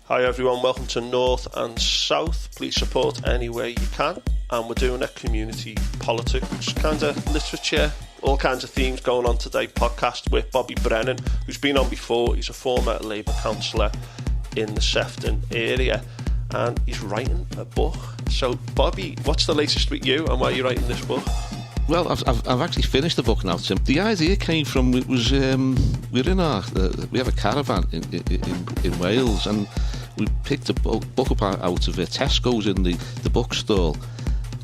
Hi everyone, welcome to North and South. Please support any way you can. And we're doing a community politics kind of literature, all kinds of themes going on today podcast with Bobby Brennan, who's been on before. He's a former Labour councillor in the Sefton area and he's writing a book. So Bobby, what's the latest with you and why are you writing this book? Well, I've actually finished the book now, Tim. The idea came from, it was, we have a caravan in Wales, and we picked a book up out of Tesco's in the bookstall,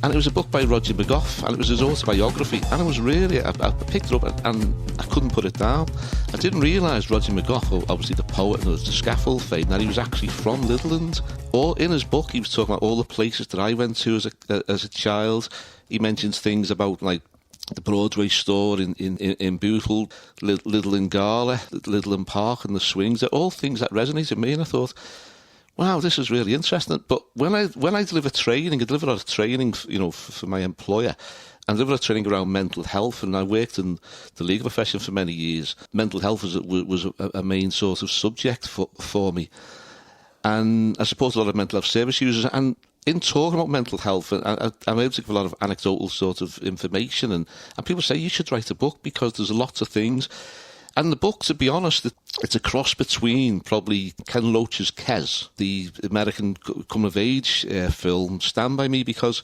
and it was a book by Roger McGough, and it was his autobiography, and it was really, I picked it up and I couldn't put it down. I didn't realise Roger McGough, obviously the poet and the scaffold fame, that he was actually from Littleland. Or in his book, he was talking about all the places that I went to as a child. He mentions things about like the Broadway store in Bootle, Littleland Gala, Littleland Park and the swings. They're all things that resonated with me, and I thought, wow, this is really interesting. But when I deliver training, I deliver a lot of training, for my employer, and I deliver a training around mental health, and I worked in the legal profession for many years. Mental health was a main sort of subject for me. And I support a lot of mental health service users, and in talking about mental health, I'm able to give a lot of anecdotal sort of information, and people say you should write a book because there's lots of things. And the book, to be honest, it's a cross between probably Ken Loach's Kes, the American coming-of-age film, Stand By Me, because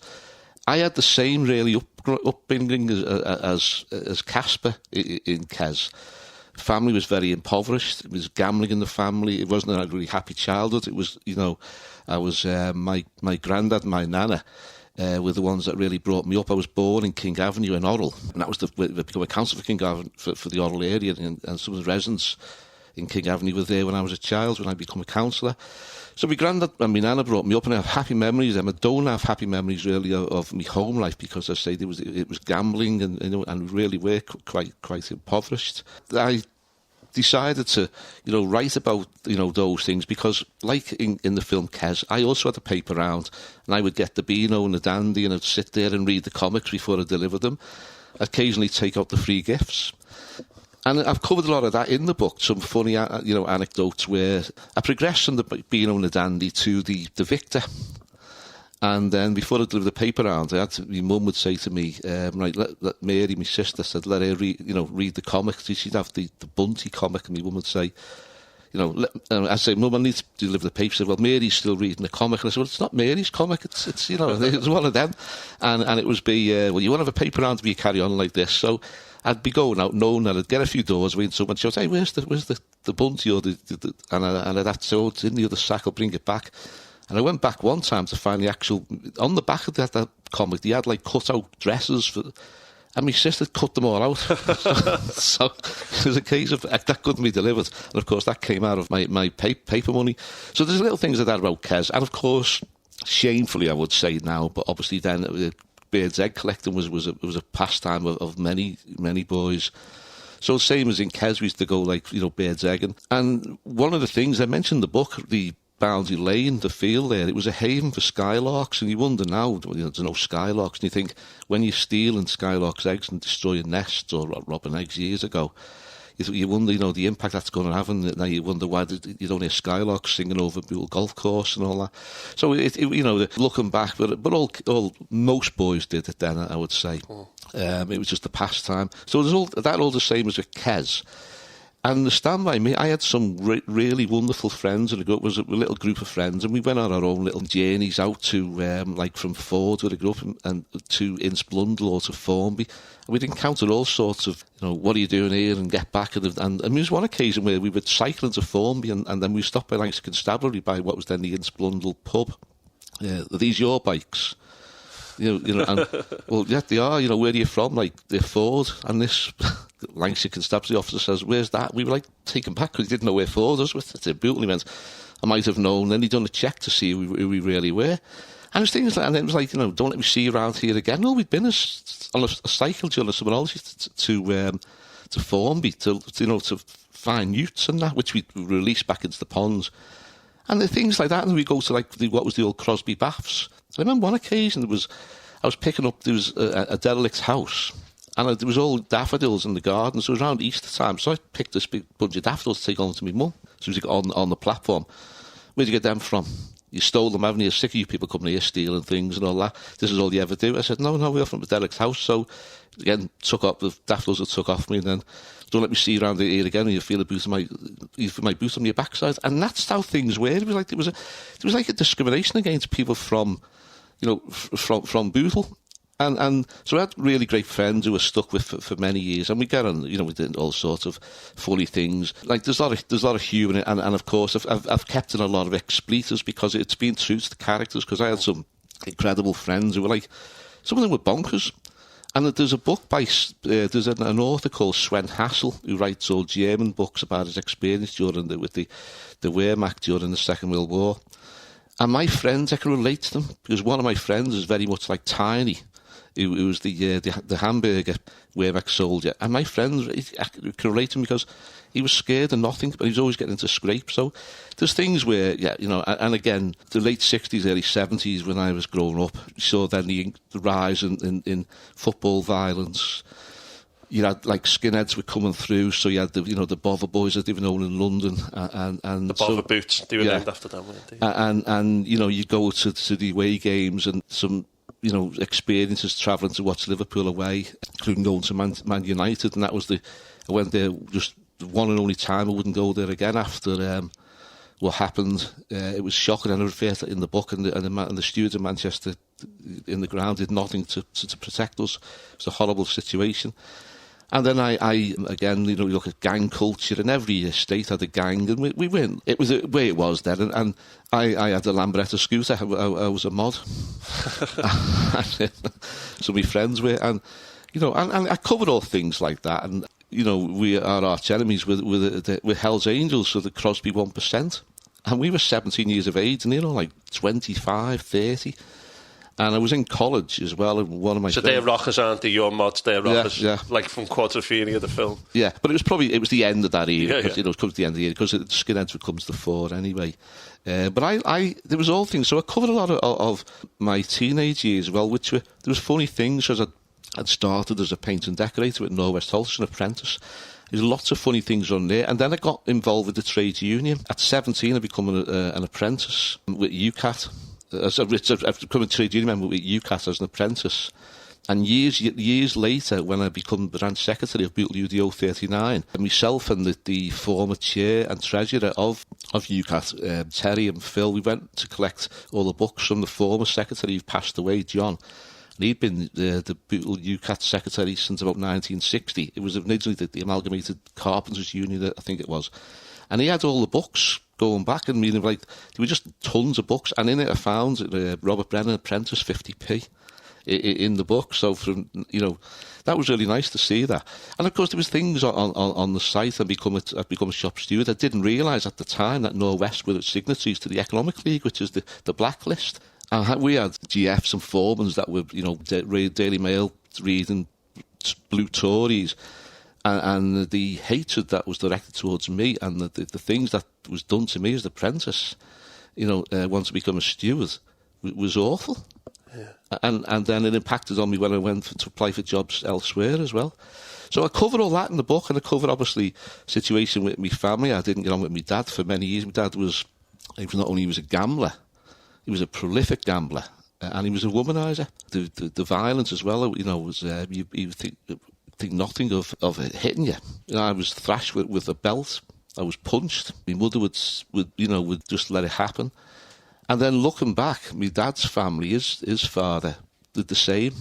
I had the same really upbringing as Casper in Kes. Family was very impoverished. It was gambling in the family. It wasn't a really happy childhood. It was, I was my granddad and my nana were the ones that really brought me up. I was born in King Avenue in Orrell, and that was become a councillor for King Avenue for the Orrell area, and some of the residents in King Avenue were there when I was a child, when I became a councillor. So my granddad and my nana brought me up, and I have happy memories. I don't have happy memories really of my home life, because I say it was gambling, and really were quite impoverished. I decided to, write about, those things because, like in the film Kes, I also had a paper round, and I would get the Beano and the Dandy, and I'd sit there and read the comics before I delivered them. I'd occasionally take out the free gifts. And I've covered a lot of that in the book, some funny, anecdotes where I progressed from the Beano and the Dandy to the Victor. And then before I delivered the paper round, my mum would say to me, right, let Mary, my sister, said, let her read the comics. She'd have the Bunty comic, and my mum would say, I'd say, Mum, I need to deliver the paper. She said, well, Mary's still reading the comic. And I said, well, it's not Mary's comic, it's it's one of them. And it was well, you want to have a paper round, but you carry on like this. So I'd be going out knowing that I'd get a few doors away, and someone would say, hey, where's the Bunty? Or and I'd have to say, oh, it's in the other sack, I'll bring it back. And I went back one time to find the actual, on the back of that comic, they had like cut out dresses and my sister cut them all out. so it was a case of that couldn't be delivered. And of course that came out of my paper money. So there's little things like that about Kes. And of course, shamefully I would say now, but obviously then bird's egg collecting was a pastime of many boys. So same as in Kes, we used to go like, bird's egging. And one of the things I mentioned in the book, the Boundary Lane, the field there, it was a haven for skylarks, and you wonder now, there's no skylarks, and you think, when you're stealing skylarks' eggs and destroying nests or robbing eggs years ago, you wonder, the impact that's going to have, and now you wonder why you don't hear skylarks singing over the golf course and all that. So, looking back, but most boys did it then, I would say. It was just a pastime. So there's all the same as with Kes. And the Stand By Me, I had some really wonderful friends, and it was a little group of friends, and we went on our own little journeys out to, like from Ford, where I grew up, and to Innsblundell or to Formby. And we'd encountered all sorts of, what are you doing here, and get back. And there was one occasion where we would cycle into Formby, and then we stopped by Lancashire Constabulary by what was then the Innsblundell pub. Are these your bikes? And, well, yeah, they are. Where are you from? Like, they're Ford, and this Lancashire Constabulary officer says, where's that? We were like taken back because he didn't know where Ford was with it. He went, I might have known. Then he'd done a check to see who we really were. And it was things like, and it was like, don't let me see you around here again. No, we'd been on a cycle journey somewhere else to Formby to find newts and that, which we released back into the ponds. And the things like that, and we go to like what was the old Crosby Baths. I remember one occasion I was picking up, there was a derelict house, and there was all daffodils in the garden, so it was around Easter time, so I picked this big bunch of daffodils to take on to my mum. So it was on the platform. where'd you get them from? You stole them, haven't you? Sick of you people coming here stealing things and all that. This is all you ever do. I said, no, we're from Derek's house. So, again, the daffodils that took off me, and then don't let me see you around here again, and you feel my boot on your backside. And that's how things were. It was like a discrimination against people from Bootle. And so I had really great friends who were stuck with for many years, and we got on, we did all sorts of funny things. Like there's a lot of humour in it, and of course I've kept in a lot of expletives because it's been true to the characters. Because I had some incredible friends who were like, some of them were bonkers. And there's a book by there's an author called Sven Hassel who writes all German books about his experience with the Wehrmacht during the Second World War. And my friends, I can relate to them because one of my friends is very much like Tiny, who was the hamburger Wehrmacht soldier. And my friends, I can relate to him because he was scared of nothing, but he was always getting into scrapes. So there's things where, and again, the late 60s, early 70s, when I was growing up, you saw then the rise in football violence. You had, like, skinheads were coming through, so you had the Bother Boys that they were known in London. And the Bother Boots, they were named after them, weren't they? And you go to the away games and some experiences travelling to watch Liverpool away, including going to Man United, and that was I went there just the one and only time. I wouldn't go there again after what happened. It was shocking, and I refer to it in the book, and the stewards in Manchester in the ground did nothing to protect us. It was a horrible situation. And then I again, you look at gang culture, and every estate had a gang, and we win. It was the way it was then, and I had a Lambretta scooter. I was a mod. So my friends were, and I covered all things like that, and we are arch enemies with Hell's Angels, so the Crosby 1%, and we were 17 years of age, and like 25, 30. And I was in college as well, and one of my... So they're rockers, aren't they? Your mods, they're rockers. Yeah. Like from Quadrophenia, the film. Yeah, but it was the end of that era. It was coming to the end of the era, because skinheads would come to the fore anyway. But there was all things. So I covered a lot of my teenage years as well, there was funny things, because I'd started as a painter and decorator at Norwest Holt, an apprentice. There's lots of funny things on there. And then I got involved with the trade union. At 17, I became an apprentice with UCAT. I've become a trade union member with UCAT as an apprentice. And years later, when I become branch secretary of Bootle UDO 39, myself and the former chair and treasurer of UCAT, Terry and Phil, we went to collect all the books from the former secretary who passed away, John. And he'd been the Bootle UCAT secretary since about 1960. It was originally the Amalgamated Carpenters Union, I think it was. And he had all the books going back, and there were just tons of books. And in it I found Robert Brennan, Apprentice, 50p in the book. So that was really nice to see that. And of course there was things on the site. I'd become a shop steward. I didn't realise at the time that Norwest were signatories to the Economic League, which is the blacklist. And we had GFs and foremans that were Daily Mail reading blue Tories. And the hatred that was directed towards me, and the things that was done to me as the apprentice, once I become a steward, was awful. Yeah. And then it impacted on me when I went to apply for jobs elsewhere as well. So I covered all that in the book, and I covered, obviously, situation with my family. I didn't get on with my dad for many years. My dad was not only was a gambler, he was a prolific gambler, and he was a womaniser. The violence as well, was you think nothing of it hitting you. I was thrashed with a belt. I was punched. My mother would just let it happen. And then looking back, my dad's family, his father, did the same.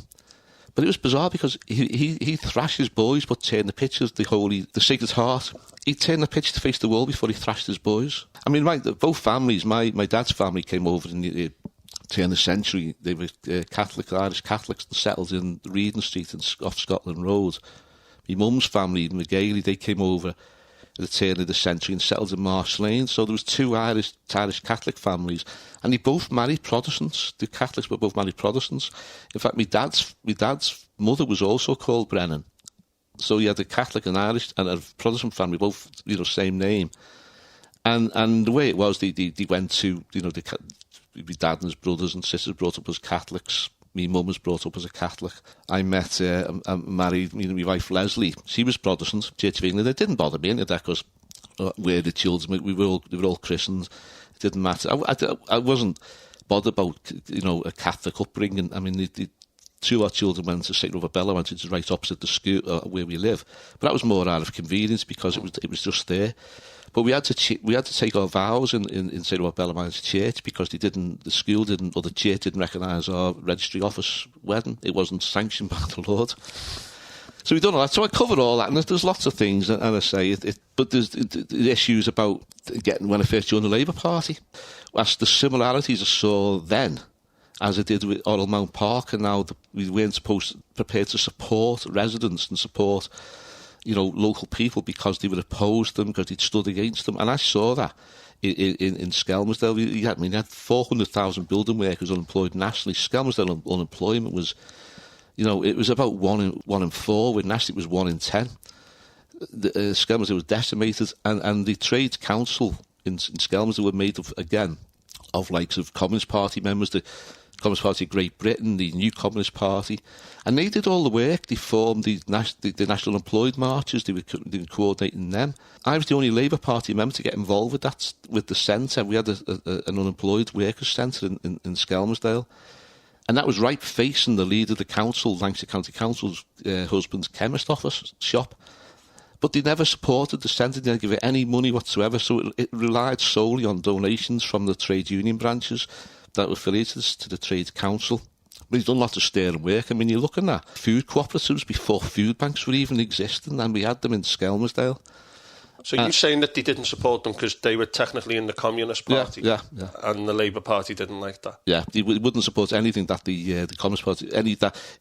But it was bizarre because he thrashed his boys, but turned the pitch as the Sacred Heart. He turned the pitch to face the wall before he thrashed his boys. I mean, both families, my dad's family came over in the turn of the century. They were Irish Catholics, and settled in Reading Street off Scotland Road. My mum's family, McGailey, they came over at the turn of the century and settled in Marsh Lane. So there was two Irish Catholic families, and they both married Protestants. The Catholics were both married Protestants. In fact, my dad's mother was also called Brennan. So you had a Catholic and Irish and a Protestant family, both same name. And the way it was, they went to my dad and his brothers and sisters brought up as Catholics. My mum was brought up as a Catholic. I met and married my wife Leslie. She was Protestant, Church of England. It didn't bother me any of that because we're the children. We were all christened. didn't matter. I wasn't bothered about, a Catholic upbringing. I mean, the two of our children went to St. Rovabella, went to right opposite the school where we live. But that was more out of convenience because it was just there. But we had to take our vows in St. Rovabella Miners Church because the school didn't, or the church didn't recognise our registry office wedding. It wasn't sanctioned by the Lord. So we've done all that. So I covered all that, and there's lots of things, and I say but there's the issues about when I first joined the Labour Party. That's the similarities I saw then, as I did with Oral Mount Park, and now we weren't prepared to support residents and support, local people because they would oppose them, because they'd stood against them. And I saw that in Skelmersdale. You had 400,000 building workers unemployed nationally. Skelmersdale unemployment was, it was about 1 in 4. With nationally it was 1 in 10. Skelmersdale was decimated, and the Trades Council in Skelmersdale were made of, again, of likes of Communist Party members, the Communist Party of Great Britain, the New Communist Party, and they did all the work. They formed the National Employed Marches. They were coordinating them. I was the only Labour Party member to get involved with that, with the centre. We had an unemployed workers' centre in Skelmersdale, and that was right facing the leader of the council, Lancashire County Council's husband's chemist office shop. But they never supported the centre. They didn't give it any money whatsoever, so it relied solely on donations from the trade union branches that were affiliated to the Trade Council. But he's done lots of sterling work. I mean, you're looking at food cooperatives before food banks were even existing, and we had them in Skelmersdale. So you're saying that they didn't support them because they were technically in the Communist Party? Yeah. And the Labour Party didn't like that? Yeah, they wouldn't support anything that the Communist Party,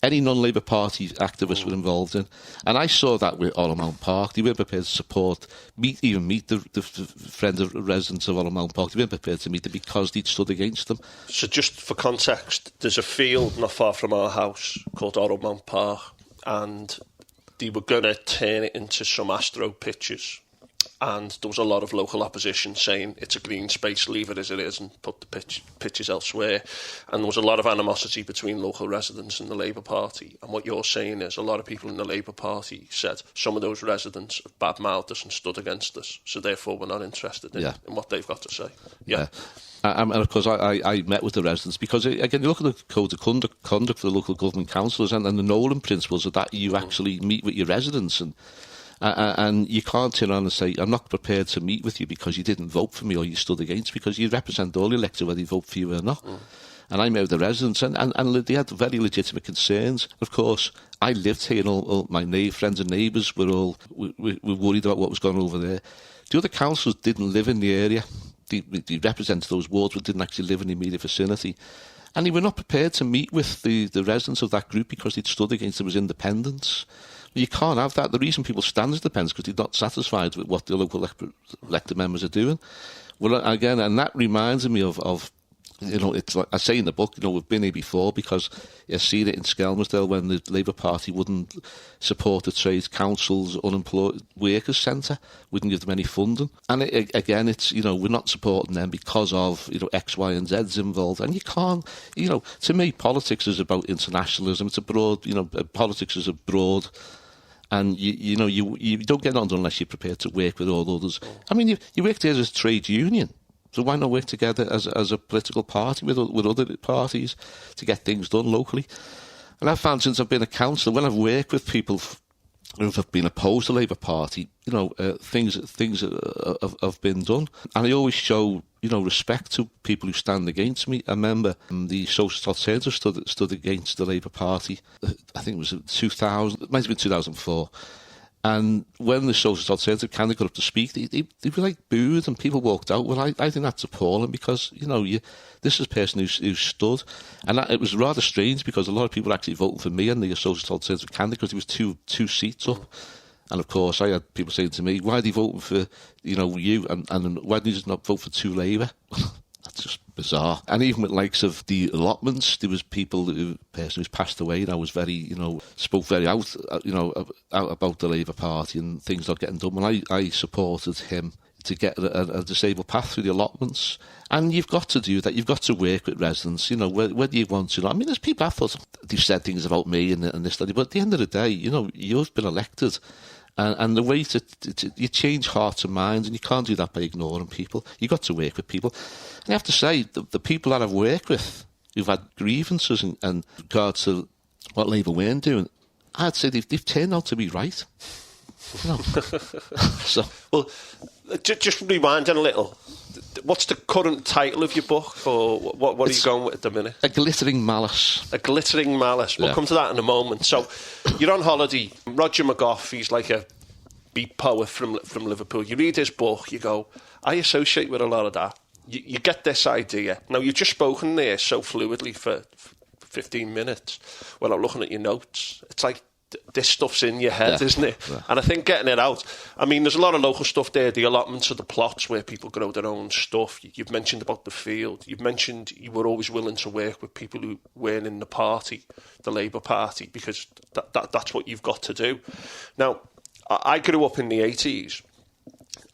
any non-Labour Party activists were involved in. And I saw that with Oral Mount Park. They weren't prepared to support, meet the friends of residents of Oral Mount Park. They weren't prepared to meet them because they'd stood against them. So just for context, there's a field not far from our house called Oral Mount Park, and they were going to turn it into some Astro pitches. And there was a lot of local opposition saying it's a green space, leave it as it is and put the pitches elsewhere. And there was a lot of animosity between local residents and the Labour Party. And what you're saying is a lot of people in the Labour Party said some of those residents have bad-mouthed us and stood against us, so therefore we're not interested in what they've got to say. Yeah. And of course, I met with the residents because, again, you look at the code of conduct for the local government councillors and the Nolan principles of that you actually meet with your residents and you can't turn around and say, I'm not prepared to meet with you because you didn't vote for me or you stood against, because you represent all the electorate whether you vote for you or not. And I met with the residents and they had very legitimate concerns. Of course, I lived here and all my friends and neighbours were all were worried about what was going on over there. The other councillors didn't live in the area. They represented those wards but didn't actually live in the immediate vicinity. And they were not prepared to meet with the residents of that group because they'd stood against them as independents. You can't have that. The reason people stand as independents is because they're not satisfied with what the local elected members are doing. Well, again, and that reminds me of it's like I say in the book, we've been here before because I've seen it in Skelmersdale when the Labour Party wouldn't support the Trades Council's unemployed workers centre, wouldn't give them any funding. And again, it's, we're not supporting them because of, X, Y and Z's involved. And you can't, to me, politics is about internationalism. It's a broad, politics is a broad. And you don't get on unless you're prepared to work with all others. I mean, you work there as a trade union, so why not work together as a political party with other parties to get things done locally? And I've found since I've been a councillor, when I've worked with people who have been opposed to the Labour Party, things have been done, and I always show respect to people who stand against me. I remember the Socialist Alternative stood against the Labour Party. I think it was 2000, it might have been 2004. And when the Socialist Alternative candidate got up to speak, they were like booed and people walked out. Well, I think that's appalling because, this is a person who stood. And it was rather strange because a lot of people actually voted for me and the Socialist Alternative candidate because he was two seats up. And of course, I had people saying to me, why are they voting for, you? And why did you not vote for two Labour? That's just bizarre. And even with likes of the allotments, there was person who's passed away and I was very, spoke very out about the Labour Party and things not getting done. When I supported him to get a disabled path through the allotments. And you've got to do that. You've got to work with residents, whether you want to. I mean, there's people I thought they've said things about me and this, but at the end of the day, you've been elected. And the way you change hearts and minds, and you can't do that by ignoring people. You've got to work with people. And I have to say, the people that I've worked with who've had grievances in regards to what Labour weren't doing, I'd say they've turned out to be right. You know? So, well, just rewinding a little. What's the current title of your book, or what are you going with at the minute? A Glittering Malice. A Glittering Malice. We'll come to that in a moment. So, you're on holiday. Roger McGough, he's like a beat poet from Liverpool. You read his book, you go, I associate with a lot of that. You get this idea. Now, you've just spoken there so fluidly for 15 minutes without looking at your notes. It's like this stuff's in your head, isn't it? Yeah. And I think getting it out, I mean, there's a lot of local stuff there, the allotments of the plots where people grow their own stuff. You've mentioned about the field. You've mentioned you were always willing to work with people who weren't in the party, the Labour Party, because that's what you've got to do. Now, I grew up in the 80s,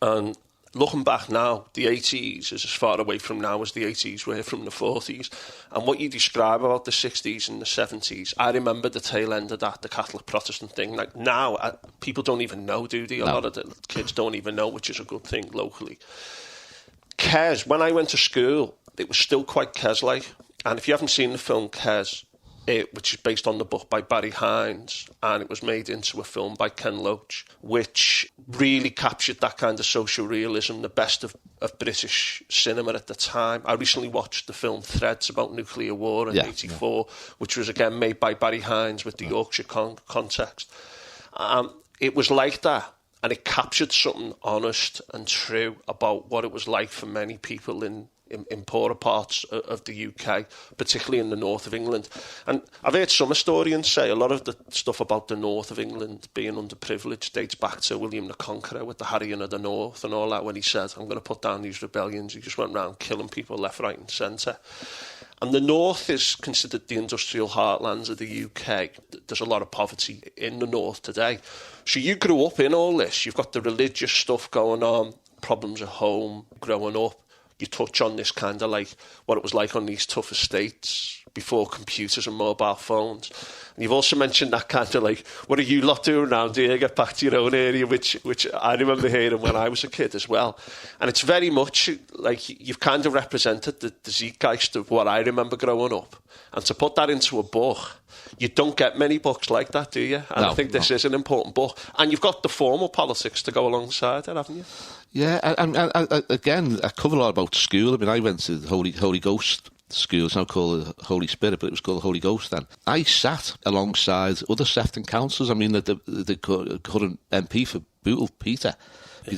and looking back now, the 80s is as far away from now as the 80s were from the 40s. And what you describe about the 60s and the 70s, I remember the tail end of that, the Catholic Protestant thing. Like now, people don't even know, do they? A lot of the kids don't even know, which is a good thing locally. Kes, when I went to school, it was still quite Kes-like. And if you haven't seen the film Kes, which is based on the book by Barry Hines, and it was made into a film by Ken Loach, which really captured that kind of social realism, the best of British cinema at the time. I recently watched the film Threads about nuclear war in '84, which was again made by Barry Hines with the Yorkshire context. It was like that, and it captured something honest and true about what it was like for many people in poorer parts of the UK, particularly in the north of England. And I've heard some historians say a lot of the stuff about the north of England being underprivileged dates back to William the Conqueror with the harrying of the north and all that, when he said, I'm going to put down these rebellions. He just went around killing people left, right and centre. And the north is considered the industrial heartlands of the UK. There's a lot of poverty in the north today. So you grew up in all this. You've got the religious stuff going on, problems at home, growing up. You touch on this kind of like what it was like on these tough estates before computers and mobile phones. And you've also mentioned that kind of like, what are you lot doing now? Do you get back to your own area, which I remember hearing when I was a kid as well. And it's very much like you've kind of represented the zeitgeist of what I remember growing up. And to put that into a book, you don't get many books like that, do you? And I think this is an important book. And you've got the formal politics to go alongside it, haven't you? Yeah, and again, I cover a lot about school. I mean, I went to the Holy Ghost school. It's now called the Holy Spirit, but it was called the Holy Ghost then. I sat alongside other Sefton councillors. I mean, the current MP for Bootle, Peter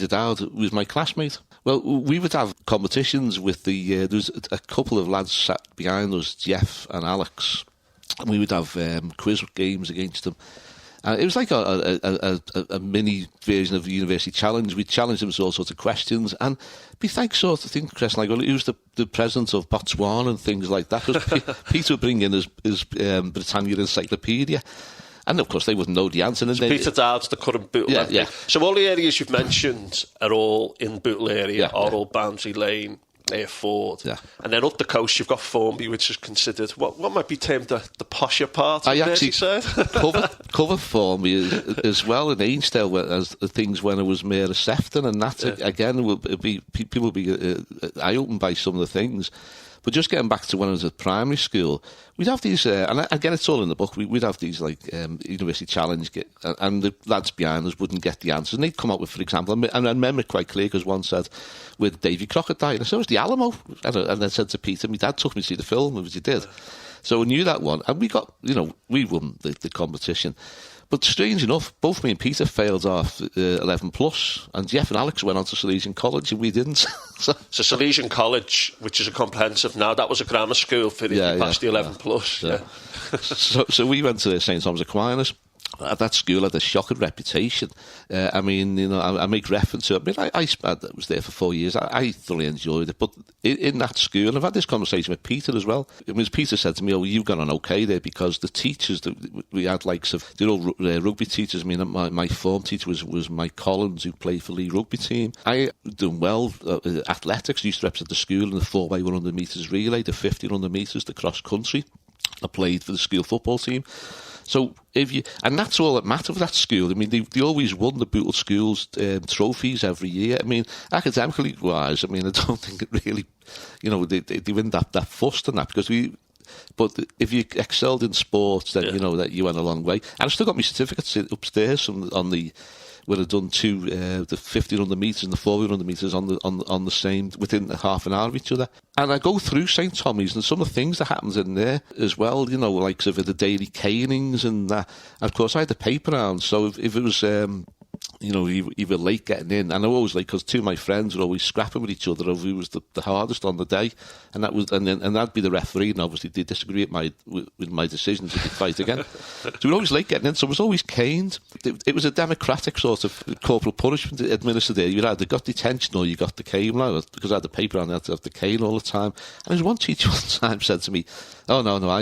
Dowd, was my classmate. Well, we would have competitions with there was a couple of lads sat behind us, Jeff and Alex, and we would have quiz games against them. It was like a mini version of the University Challenge. We challenged them with all sorts of questions, and we think sort of things, like, well, who's the president of Botswana and things like that. Because Peter would bring in his Britannia Encyclopedia, and of course they wouldn't know the answer. So Peter Dowd's the current Bootle. Yeah. So all the areas you've mentioned are all in Bootle area, all Boundary Lane, Ford, and then up the coast you've got Formby, which is considered what might be termed the posher part of Merseyside. cover Formby as well in Ainsdale as things when it was Mayor of Sefton, and that again people will be eye-opened by some of the things. But just getting back to when I was at primary school, we'd have these, and again, it's all in the book, we'd have these, like, University Challenge, and the lads behind us wouldn't get the answers, and they'd come up with, for example, and I remember it quite clear, because one said, where did Davy Crockett die? And I said, it was the Alamo. And then said to Peter, my dad took me to see the film, which he did. So we knew that one, and we got, we won the competition. But strange enough, both me and Peter failed off 11 plus, and Jeff and Alex went on to Salesian College, and we didn't. So Salesian College, which is a comprehensive now, that was a grammar school for if you passed the 11 plus. Yeah. So we went to St Thomas Aquinas. At that school, had a shocking reputation. I mean, I make reference to it. I mean, I was there for 4 years. I thoroughly enjoyed it. But in that school, and I've had this conversation with Peter as well. I mean, Peter said to me, you've gone on okay there, because the teachers that we had, like, rugby teachers. I mean, my form teacher was Mike Collins, who played for Lee rugby team. I done well. Athletics, used to represent the school in the 4x100 metres relay, the 1500 metres, the cross country. I played for the school football team. So and that's all that mattered for that school. I mean, they always won the Bootle Schools trophies every year. I mean, academically wise, I mean, I don't think it really, they weren't that fussed on that because but if you excelled in sports, then that you went a long way. And I've still got my certificates upstairs where I've done the 1500 metres and the 400 metres on the same within half an hour of each other. And I go through St Tommy's and some of the things that happens in there as well, like sort of the daily canings and that. And of course, I had the paper round, so if it was you were late getting in, and I was late because two of my friends were always scrapping with each other over who was the hardest on the day, and that'd be the referee, and obviously they disagree with my decisions if they fight again. So we were always late getting in, so I was always caned. It was a democratic sort of corporal punishment administered there. You either got detention or you got the cane. Because I had the paper on, I had to have the cane all the time. And there's one teacher one time said to me, "Oh no,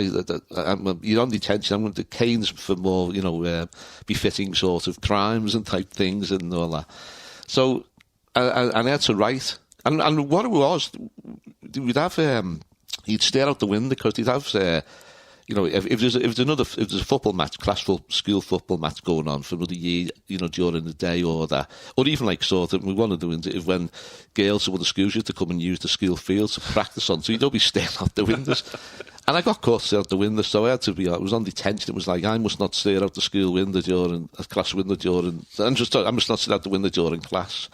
you're on detention. I'm going to canes for more, befitting sort of crimes and type things and all that." So, and I had to write. And what it was, we'd have he'd stare out the window because he'd have if there's a football match, school football match going on for another year, during the day or that, or even like sort of, we wanted to do it when girls from other schools used to come and use the school fields to practice on, so you'd all be staring out the windows. And I got caught staring out the window, so I had to I was on detention. It was like, I must not stare out the school window during a class window I must not stare out the window during class.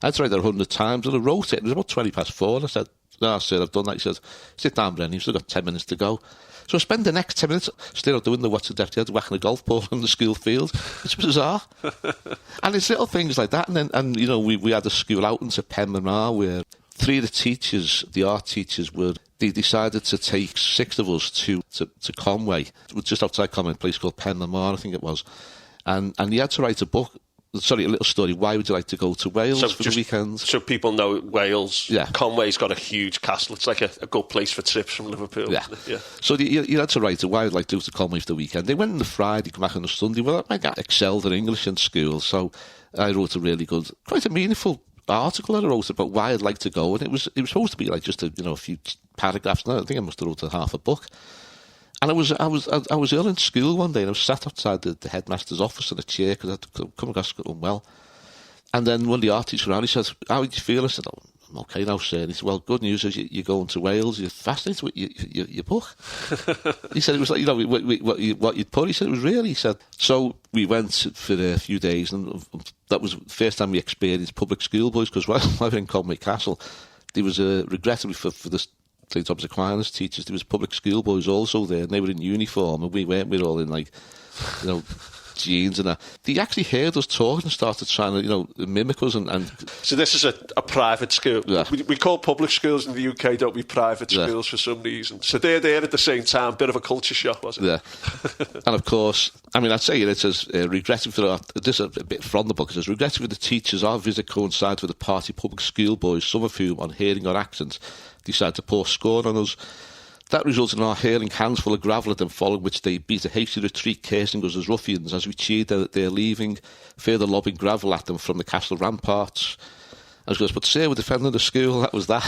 I had to write that 100 times, and I wrote it. It was about 4:20, and I said, "No, sir, I've done that." He said, "Sit down, Brennan, you've still got 10 minutes to go." So I spent the next 10 minutes staring out the window watching the deputy head whacking a golf ball on the school field. It's bizarre. And it's little things like that. And we had a school outing to Penmanmar where 3 of the teachers, the art teachers, they decided to take 6 of us to Conwy. It was just outside Conwy, a place called Penmanmar, I think it was. And you had to write a little story. Why would you like to go to Wales for the weekend? So people know Wales. Yeah. Conway's got a huge castle. It's like a good place for trips from Liverpool. Yeah. So you had to write why I'd like to go to Conway for the weekend. They went on the Friday, come back on the Sunday. Well, I excelled in English in school, so I wrote a really good, quite a meaningful article that I wrote about why I'd like to go, and it was supposed to be like just a few paragraphs. And I think I must have wrote half a book. And I was ill in school one day, and I was sat outside the headmaster's office in a chair because I'd come across unwell. And then one of the art teachers around, he said, "How do you feel?" I said, "Oh, I'm okay now, sir." And he said, "Well, good news is you're going to Wales. You're fascinated with your book." He said it was like, what you'd put. He said it was real. He said, so we went for a few days, and that was the first time we experienced public schoolboys, because while we were in Conwy Castle, there was regrettably for the St Thomas Aquinas teachers, there was public schoolboys also there, and they were in uniform, and we weren't. We were all in jeans and that. They actually heard us talking and started trying to, mimic us. And so this is a private school. Yeah. We call public schools in the UK, don't we, private schools for some reason. So they're there at the same time. Bit of a culture shock, wasn't it? Yeah. And of course, I'd say it says, regretting for this is a bit from the book, it says, regretting for the teachers, our visit coincides with the party public schoolboys, some of whom, on hearing our accents, decided to pour scorn on us. That resulted in our hurling hands full of gravel at them, following which they beat a hasty retreat, cursing us as ruffians as we cheered their leaving, further lobbing gravel at them from the castle ramparts. I was going, "But sir, we're defending the school." That was that.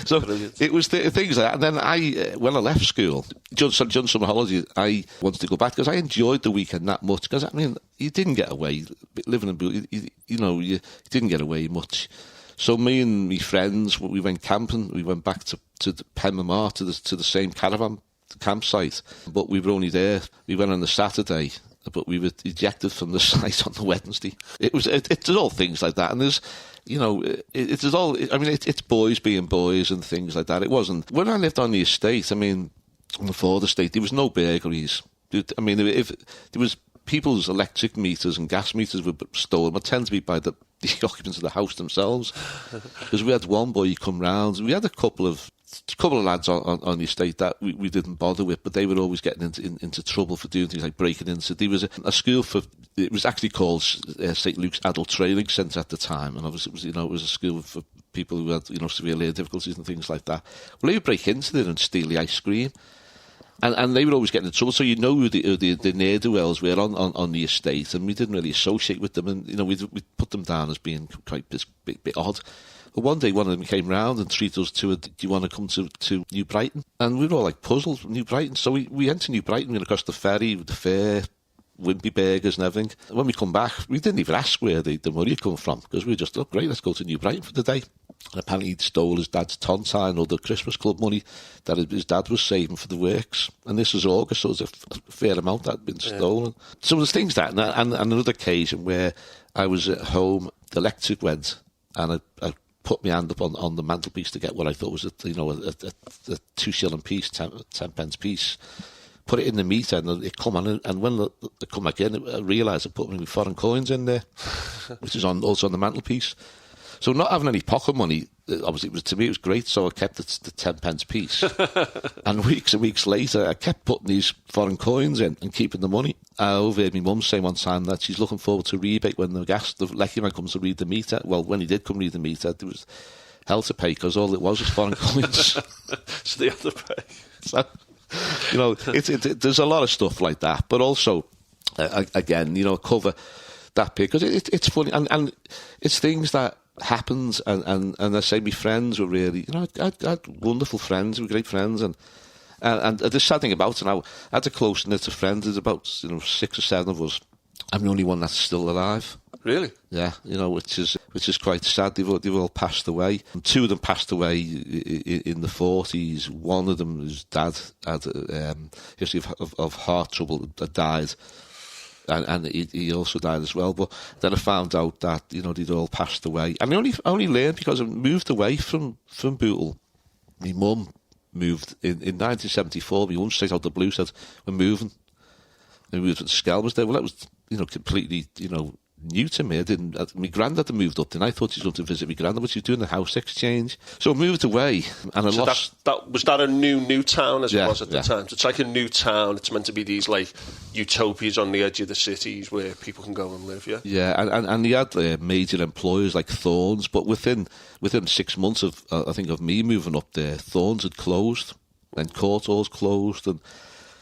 So brilliant. It was things like that. And then when I left school, during summer holidays, I wanted to go back because I enjoyed the weekend that much. Because you didn't get away living in Bootle. You didn't get away much. So me and my friends, we went camping. We went back to Penmanmar to the same caravan campsite, but we were only there. We went on the Saturday, but we were ejected from the site on the Wednesday. It's all things like that, and there's, it's all. It's boys being boys and things like that. It wasn't when I lived on the estate. On the Ford estate, there was no burglaries. If there was people's electric meters and gas meters were stolen, but tend to be by the occupants of the house themselves. Because we had one boy come round. We had a couple of lads on the estate that we didn't bother with, but they were always getting into trouble for doing things like breaking in. So there was a school it was actually called St Luke's Adult Training Centre at the time, and obviously it was a school for people who had severe learning difficulties and things like that. Well, they would break into there and steal the ice cream. And they were always getting in trouble. So who the ne'er-do-wells were on the estate, and we didn't really associate with them. And we put them down as being quite a bit odd. But one day, one of them came round and treated us to do you want to come to New Brighton? And we were all like puzzled, New Brighton. So we went to New Brighton, we went across the ferry, the fair, wimpy burgers and everything. And when we come back, we didn't even ask where the money had come from, because we were just, great, let's go to New Brighton for the day. And apparently he'd stole his dad's tontine or the Christmas club money that his dad was saving for the works. And this was August, so it was a fair amount that had been stolen. So there's things that, and another occasion where I was at home, the electric went, and I put my hand up on the mantelpiece to get what I thought was a 2 shilling piece, 10 pence piece. Put it in the meter, and it come on, and when it come back in, I realised I put my foreign coins in there, which is also on the mantelpiece. So not having any pocket money, obviously, to me it was great, so I kept the 10 pence piece. And weeks and weeks later, I kept putting these foreign coins in and keeping the money. I overheard my mum say one time that she's looking forward to rebate when the lecky man comes to read the meter. Well, when he did come read the meter, there was hell to pay, because all it was foreign coins. So they had to pay. So, there's a lot of stuff like that, but also, again, cover that bit, because it's funny, and it's things that happens, and I say my friends were really, I had wonderful friends, we were great friends, and the sad thing about it now, I had a close knit of friends. There's about 6 or 7 of us. I'm the only one that's still alive. Really? Yeah, which is quite sad. They've all passed away. And 2 of them passed away in the 40s. One of them, his dad, had a history of heart trouble, that died. And he also died as well. But then I found out that, they'd all passed away. And I only learned because I moved away from Bootle. My mum moved in 1974. My mum straight out the blue said, we're moving. And we moved to Skelmersdale. Well, that was, completely, new to me. My granddad had moved up then. I thought he was going to visit my granddad, but she was doing the house exchange. So I moved away, and I lost. Was that a new town as it was at the time? So it's like a new town. It's meant to be these like utopias on the edge of the cities where people can go and live. Yeah. Yeah, and he had major employers like Thorns, but within 6 months of me moving up there, Thorns had closed, and Courtall's closed, and.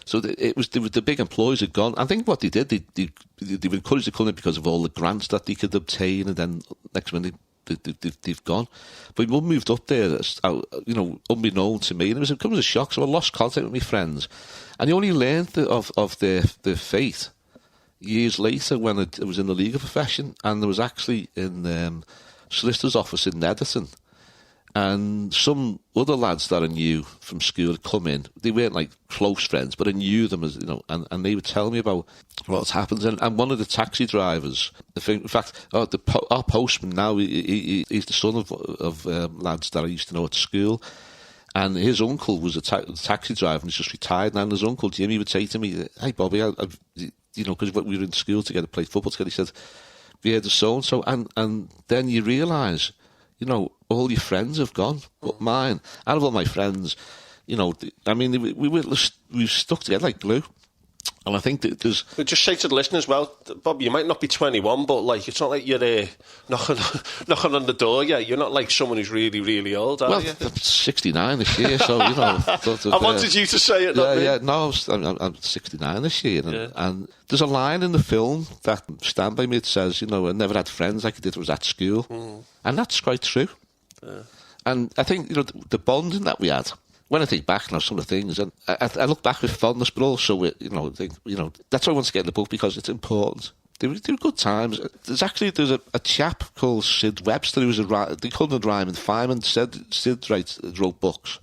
So it was the big employers had gone. I think what they did, they were encouraged to come in because of all the grants that they could obtain, and then next minute they've gone. But we moved up there, unbeknown to me, and it was a shock. So I lost contact with my friends, and I only learned of their fate years later when I was in the legal profession, and there was actually in solicitor's office in Netherton. And some other lads that I knew from school had come in. They weren't like close friends, but I knew them as, and they would tell me about what's happened. And one of the taxi drivers, in fact, our postman now, he's the son of lads that I used to know at school. And his uncle was a taxi driver, and he's just retired. And his uncle, Jimmy, would say to me, hey, Bobby, because we were in school together, played football together, he said, have you heard of so-and-so? And then you realise, all your friends have gone, but mine, out of all my friends, we stuck together like glue. And I think that there's... But just say to the listeners, well, Bob, you might not be 21, but it's not like you're knocking on the door yet. You're not like someone who's really, really old, are you? I'm 69 this year, so, I wanted you to say it, not me. Yeah, no, I'm 69 this year. And there's a line in the film that Stand By Me, it says, I never had friends like I did when I was at school. Mm. And that's quite true. Yeah. And I think, the bonding that we had... When I think back now, some of the things, and I look back with fondness, but also, that's why I want to get in the book, because it's important. They were good times. There's a chap called Sid Webster who was they called him a rhyming fireman. Sid wrote books.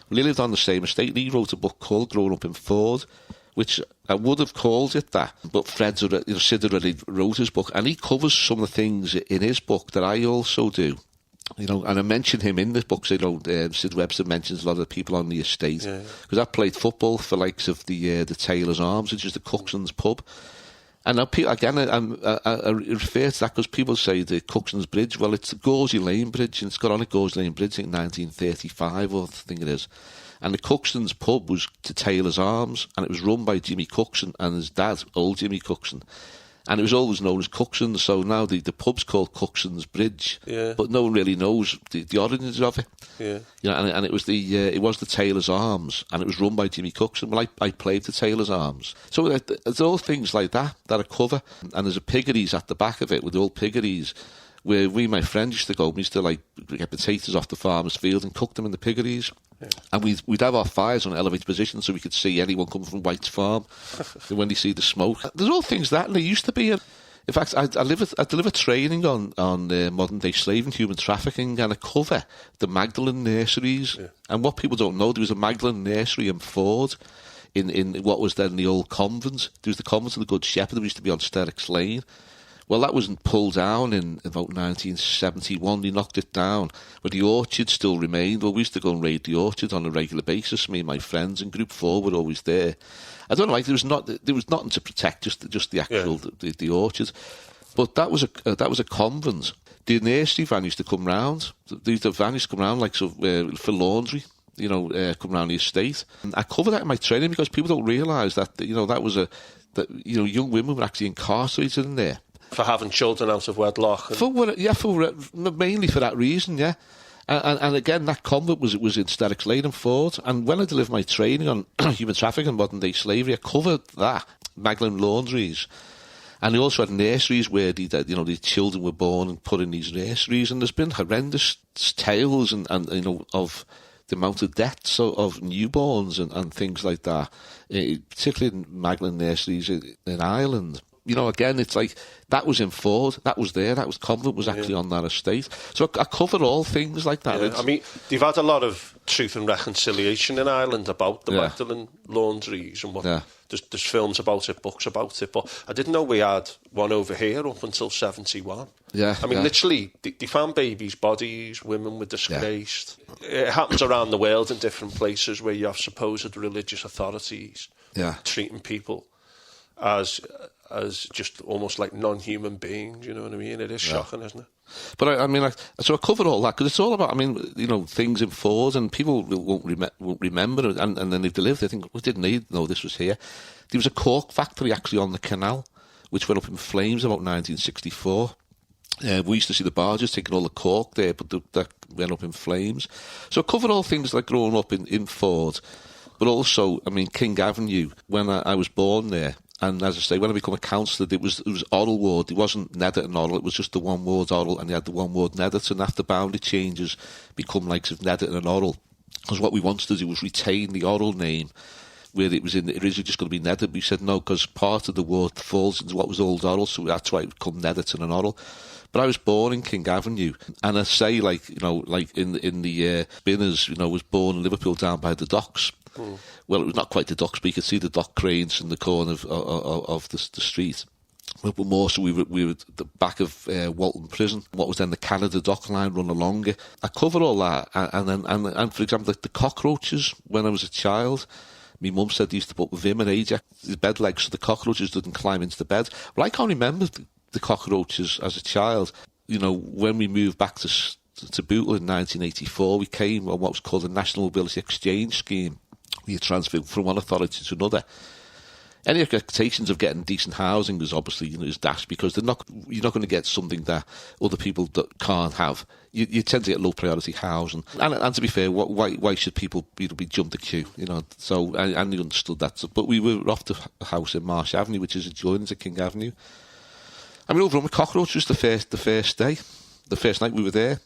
Well, he lived on the same estate. He wrote a book called Growing Up in Ford, which I would have called it that, but Sid already wrote his book, and he covers some of the things in his book that I also do. And I mentioned him in the book. Sid Webster mentions a lot of the people on the estate, because I played football for likes of the Taylor's Arms, which is the Coxon's pub. And now, again, I refer to that because people say the Coxon's Bridge. Well, it's the Gauzy Lane Bridge, and it's got on a Gauzy Lane Bridge in 1935, or I think it is. And the Coxon's pub was to Taylor's Arms, and it was run by Jimmy Coxon and his dad, old Jimmy Coxon. And it was always known as Cuxon's, so now the pub's called Cuxon's Bridge, Yeah. but no one really knows the origins of it. Yeah. You know, and it was the Tailor's Arms, and it was run by Jimmy Cuxon. Well, I played the Tailor's Arms. So there's all things like that are cover, and there's a piggeries at the back of it with the old piggeries, where my friends used to go. We used to get potatoes off the farmer's field and cook them in the piggeries. Yeah. And we'd have our fires on elevated positions so we could see anyone coming from White's farm when they see the smoke. There's all things that, and there used to be. In fact, I deliver training on modern day slavery and human trafficking, and I cover the Magdalen nurseries. Yeah. And what people don't know, there was a Magdalen nursery in Ford, in what was then the old convent. There was the convent of the Good Shepherd that used to be on Sterrick's Lane. Well, that wasn't pulled down in about 1971. They knocked it down, but the orchard still remained. Well, we used to go and raid the orchard on a regular basis. Me and my friends in Group 4 were always there. I don't know, like there was nothing to protect, just the actual the orchard. But that was a convent. The nursery van used to come round. The van used to come round for laundry. Come round the estate. And I cover that in my training because people don't realise that young women were actually incarcerated in there. For having children out of wedlock. Mainly for that reason, yeah. And again, that convent was in Sterrick's Lane and Ford. And when I delivered my training on human trafficking and modern day slavery, I covered that, Magdalen laundries. And they also had nurseries where the children were born and put in these nurseries. And there's been horrendous tales and of the amount of deaths of newborns and things like that, particularly in Magdalen nurseries in Ireland. Again, it's like that was in Ford, that was there, that was convent was actually on that estate. So I cover all things like that. Yeah. I mean, they've had a lot of truth and reconciliation in Ireland about the Magdalen laundries and what. Yeah. There's films about it, books about it, but I didn't know we had one over here up until 71. Yeah, I mean, literally, they found babies' bodies, women were disgraced. Yeah. It happens around the world in different places where you have supposed religious authorities treating people as just almost like non-human beings, you know what I mean? It is shocking, isn't it? But I cover all that because it's all about, things in Ford, and people won't remember it, and then if they live, they think, didn't they know this was here? There was a cork factory actually on the canal, which went up in flames about 1964. We used to see the barges taking all the cork there, but that went up in flames. So I covered all things like growing up in Ford, but also, King Avenue, when I was born there. And as I say, when I became a councillor, it was Orrell ward. It wasn't Neddart and Orrell. It was just the one ward Orrell, and they had the one ward Neddart. And after boundary changes, become likes of Neddart and Orrell. Because what we wanted to do was retain the Orrell name, where it was originally just going to be Neddart. We said no, because part of the ward falls into what was Old Orrell, so that's why it would become Neddart and Orrell. But I was born in King Avenue, and I say in the Spinners, was born in Liverpool down by the docks. Mm. Well, it was not quite the docks, but you could see the dock cranes in the corner of the street. But more so, we were at the back of Walton Prison, what was then the Canada dock line run along it. I covered all that, and for example, the cockroaches when I was a child. My mum said they used to put vim and Ajax in the bed legs so the cockroaches didn't climb into the bed. Well, I can't remember the cockroaches as a child. When we moved back to Bootle in 1984, we came on what was called the National Mobility Exchange Scheme. We transferred from one authority to another. Any expectations of getting decent housing is obviously is dashed because you're not going to get something that other people that can't have. You tend to get low priority housing, and to be fair, why should people be jumped the queue? So I understood that. But we were off the house in Marsh Avenue, which is adjoining to King Avenue. Overall, with cockroaches the first day, the first night we were there.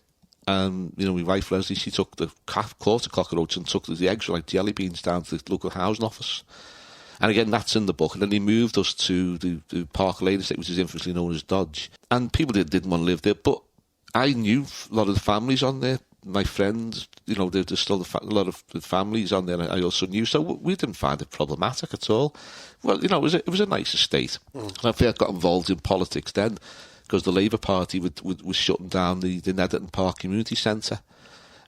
And, my wife Leslie, she took caught a cockroach and took the eggs like jelly beans down to the local housing office. And again, that's in the book. And then he moved us to the Park Lane estate, which is infamously known as Dodge. And people didn't want to live there. But I knew a lot of the families on there. My friends, there's still a lot of the families on there I also knew. So we didn't find it problematic at all. Well, it was a nice estate. And I think I got involved in politics then, because the Labour Party was shutting down the Neddart Park Community Centre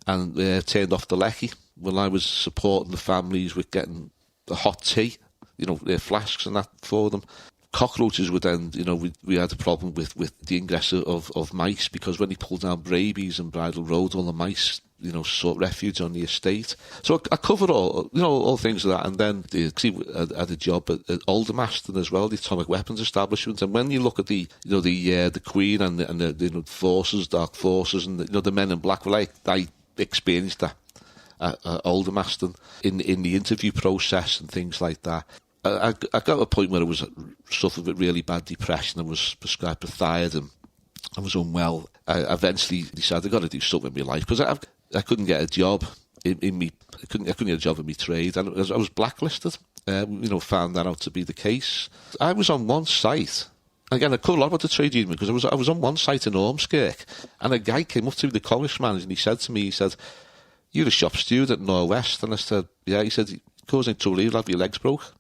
and turned off the lecky. Well, I was supporting the families with getting the hot tea, flasks and that for them. Cockroaches were then, we had a problem with the ingress of mice, because when they pulled down Brabies and Bridle Road, all the mice sought refuge on the estate. So I covered all things like that, and then I had a job at Aldermaston as well, the atomic weapons establishment. And when you look at the Queen and the forces, dark forces, and the men in black, well, I experienced that at Aldermaston in the interview process and things like that. I got to a point where I was suffering with really bad depression. I was prescribed Prithiadum. I was unwell. I eventually decided I've got to do something in my life because I couldn't get a job in me. I couldn't get a job in my trade, and I was blacklisted. Found that out to be the case. I was on one site. Again, I covered a lot about the trade union because I was on one site in Ormskirk, and a guy came up to me, the college manager, and he said to me, "You're a shop steward at Norwest," and I said, "Yeah." He said, "Causing trouble, you'll have your legs broke,"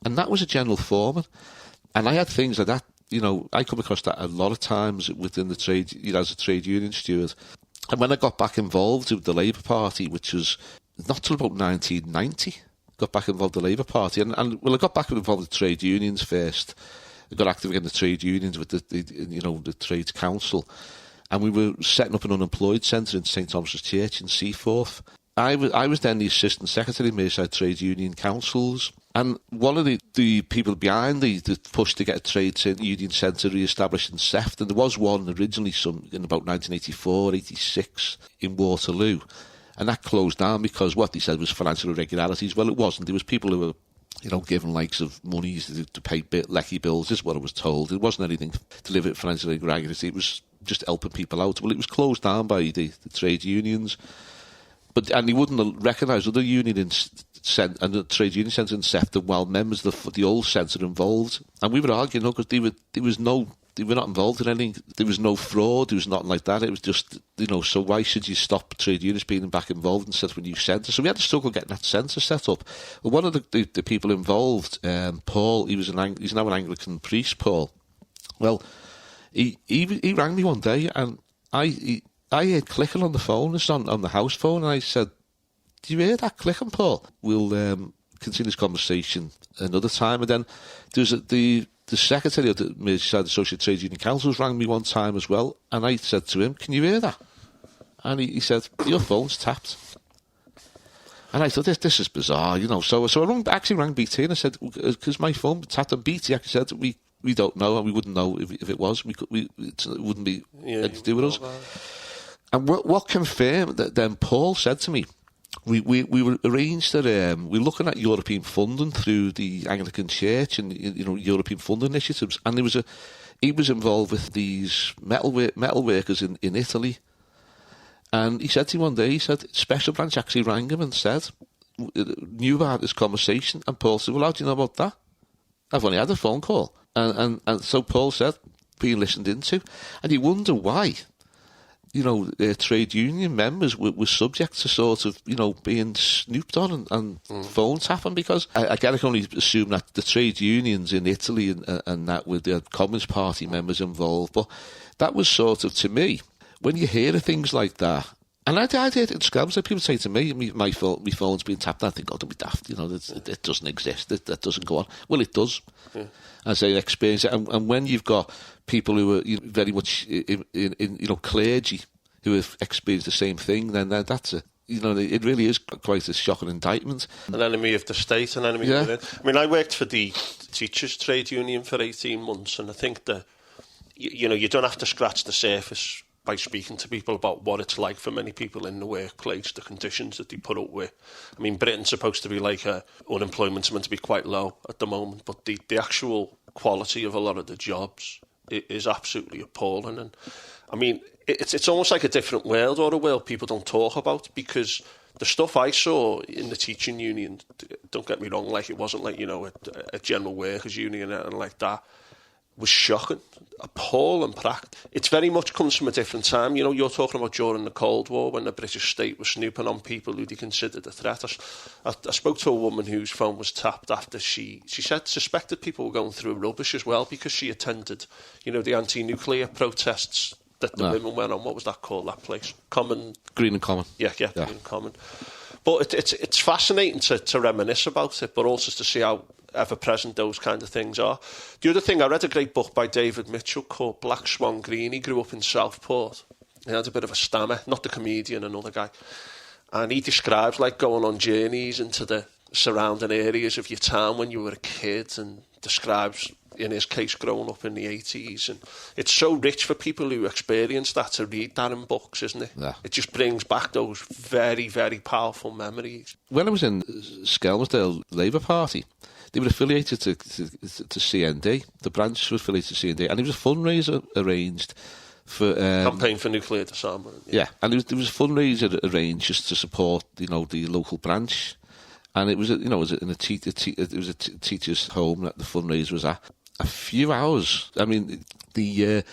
and that was a general foreman, and I had things like that. I come across that a lot of times within the trade, as a trade union steward. And when I got back involved with the Labour Party, which was not till about 1990, got back involved with the Labour Party. And I got back involved with trade unions first. I got active again in the trade unions with the Trades Council. And we were setting up an unemployed centre in St Thomas's Church in Seaforth. I was then the Assistant Secretary of Merseyside Trade Union Councils. And one of the people behind the push to get a trade union centre re-established in Sefton, there was one originally in about 1984, 86 in Waterloo. And that closed down because what they said was financial irregularities. Well, it wasn't. There was people who were given likes of money to pay lecky bills, is what I was told. It wasn't anything to live with financial irregularity. It was just helping people out. Well, it was closed down by the trade unions. And he wouldn't recognise other union and the trade union centre in Sefton while members of the old centre involved. And we were arguing, because they were not involved in anything. There was no fraud. There was nothing like that. It was just, so why should you stop trade unions being back involved and set up a new centre? So we had to struggle getting that centre set up. Well, one of the people involved, Paul, he's now an Anglican priest, Paul. Well, he rang me one day and I heard clicking on the phone. It's on the house phone, and I said, "Do you hear that clicking, Paul? We'll continue this conversation another time." And then there's the secretary of the Merseyside Associate Trade Union Councils rang me one time as well, and I said to him, "Can you hear that?" And he said, "Your phone's tapped." And I thought, this is bizarre, So I actually rang BT and I said, because my phone tapped, and BT actually said, we don't know, and we wouldn't know if it was. It wouldn't be anything to do with us. And what confirmed that, then Paul said to me, we were arranged that we're looking at European funding through the Anglican Church and European funding initiatives, and he was involved with these metal workers in Italy. And he said to me one day, Special Branch actually rang him and knew about this conversation, and Paul said, "Well, how do you know about that?" "I've only had a phone call." And so Paul said, being listened into, and you wonder why trade union members were subject to sort of, being snooped on and phone tapping, because I can only assume that the trade unions in Italy and that with the Communist Party members involved. But that was sort of, to me, when you hear of things like that, and I'd heard it in scams, like people say to me, my phone's being tapped, and I think, "Oh, don't be daft, it doesn't exist, that doesn't go on." Well, it does. Yeah. As I experience it, and when you've got people who are very much in clergy who have experienced the same thing, then that's it really is quite a shocking indictment. An enemy of the state, an enemy of the... I mean, I worked for the teachers' trade union for 18 months, and I think that, you don't have to scratch the surface by speaking to people about what it's like for many people in the workplace, the conditions that they put up with. I mean, Britain's supposed to be unemployment's meant to be quite low at the moment, but the actual quality of a lot of the jobs is absolutely appalling. And I mean, it's almost like a different world, or a world people don't talk about, because the stuff I saw in the teaching union, don't get me wrong, it wasn't a general workers union and like that, was shocking, appalling practice. It very much comes from a different time. You're talking about during the Cold War, when the British state was snooping on people who they considered a threat. I spoke to a woman whose phone was tapped after she suspected people were going through rubbish as well, because she attended, the anti-nuclear protests that the women went on. What was that called, that place? Green and Common. Yeah. Green and Common. But it's fascinating to reminisce about it, but also to see how ever-present those kind of things are. The other thing, I read a great book by David Mitchell called Black Swan Green. He grew up in Southport, He had a bit of a stammer, not the comedian, another guy. And he describes like going on journeys into the surrounding areas of your town when you were a kid, and describes, in his case, growing up in the 80s. And it's so rich for people who experience that to read that in books, isn't it? Yeah. It just brings back those very, very powerful memories. When I was in Skelmersdale Labour Party, they were affiliated to CND. The branch was affiliated to CND, and there was a fundraiser arranged for Campaign for nuclear disarmament. Yeah, and there was a fundraiser arranged just to support, the local branch, and it was it was in it was a teacher's home that the fundraiser was at. A few hours. I mean, the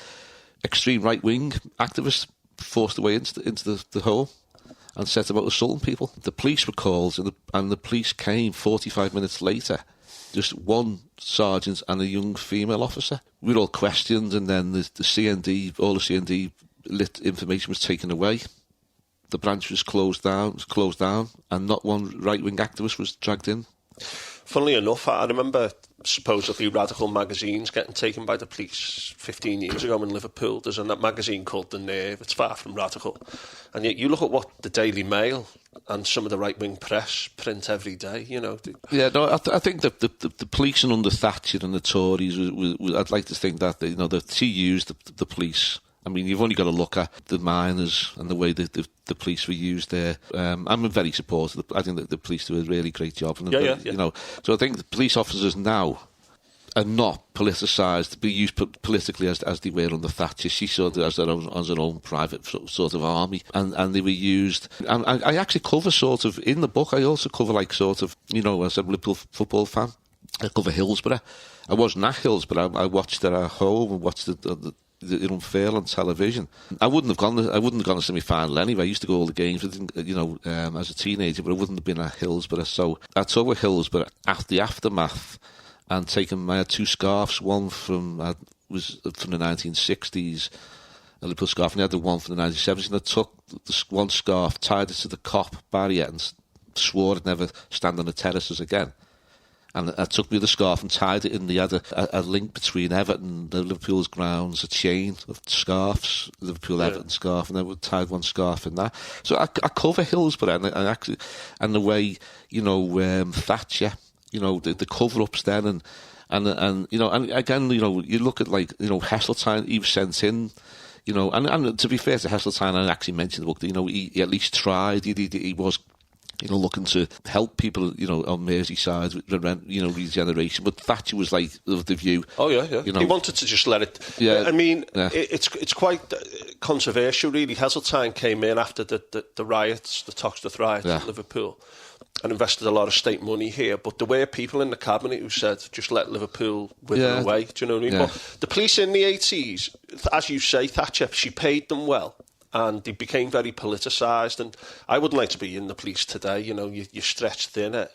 extreme right wing activists forced their way into the home and set about assaulting people. The police were called, and the police came 45 minutes later. Just one sergeant and a young female officer. We were all questioned, and then the CND, all the CND lit information was taken away. The branch was closed down, and not one right-wing activist was dragged in. Funnily enough, I remember supposedly radical magazines getting taken by the police 15 years ago in Liverpool. There's a magazine called The Nerve. It's far from radical. And yet you look at what the Daily Mail and some of the right-wing press print every day, Yeah, no, I think that the policing under Thatcher and the Tories, I'd like to think that, that she used the police. I mean, you've only got to look at the miners and the way that the police were used there. I'm very supportive. I think that the police do a really great job. Yeah. So I think the police officers now are not politicised, to be used politically as they were under Thatcher. She saw it as her own private sort of army, and they were used. And I actually cover sort of, in the book, I also cover as a Liverpool football fan, I cover Hillsborough. I wasn't at Hillsborough. I watched it at home and watched the unfair on television. I wouldn't have gone to semi-final anyway. I used to go all the games, as a teenager, but I wouldn't have been at Hillsborough. So I toured Hillsborough after the aftermath, and I had two scarves. One was from the 1960s, a Liverpool scarf, and I had the one from the 1970s. And I took this one scarf, tied it to the cop barrier, and swore I'd never stand on the terraces again. And I took me the scarf and tied it in. They had a link between Everton and Liverpool's grounds, a chain of scarves, Liverpool-Everton scarf, and I tied one scarf in that. So I cover Hillsborough, and the way, Thatcher, the cover-ups then, and again, you look at Heseltine, he was sent in, and to be fair to Heseltine, I actually mentioned the book, he at least tried, he was looking to help people, on Merseyside, regeneration. But Thatcher was of the view. Oh yeah. He wanted to just let it. Yeah. I mean, it's quite controversial, really. Heseltine came in after the riots, the Toxteth riots in Liverpool, and invested a lot of state money here. But there were people in the cabinet who said, just let Liverpool wither away. Do you know what I mean? Yeah. But the police in the 80s, as you say, Thatcher, she paid them well. And they became very politicised, and I wouldn't like to be in the police today. You're stretched thin.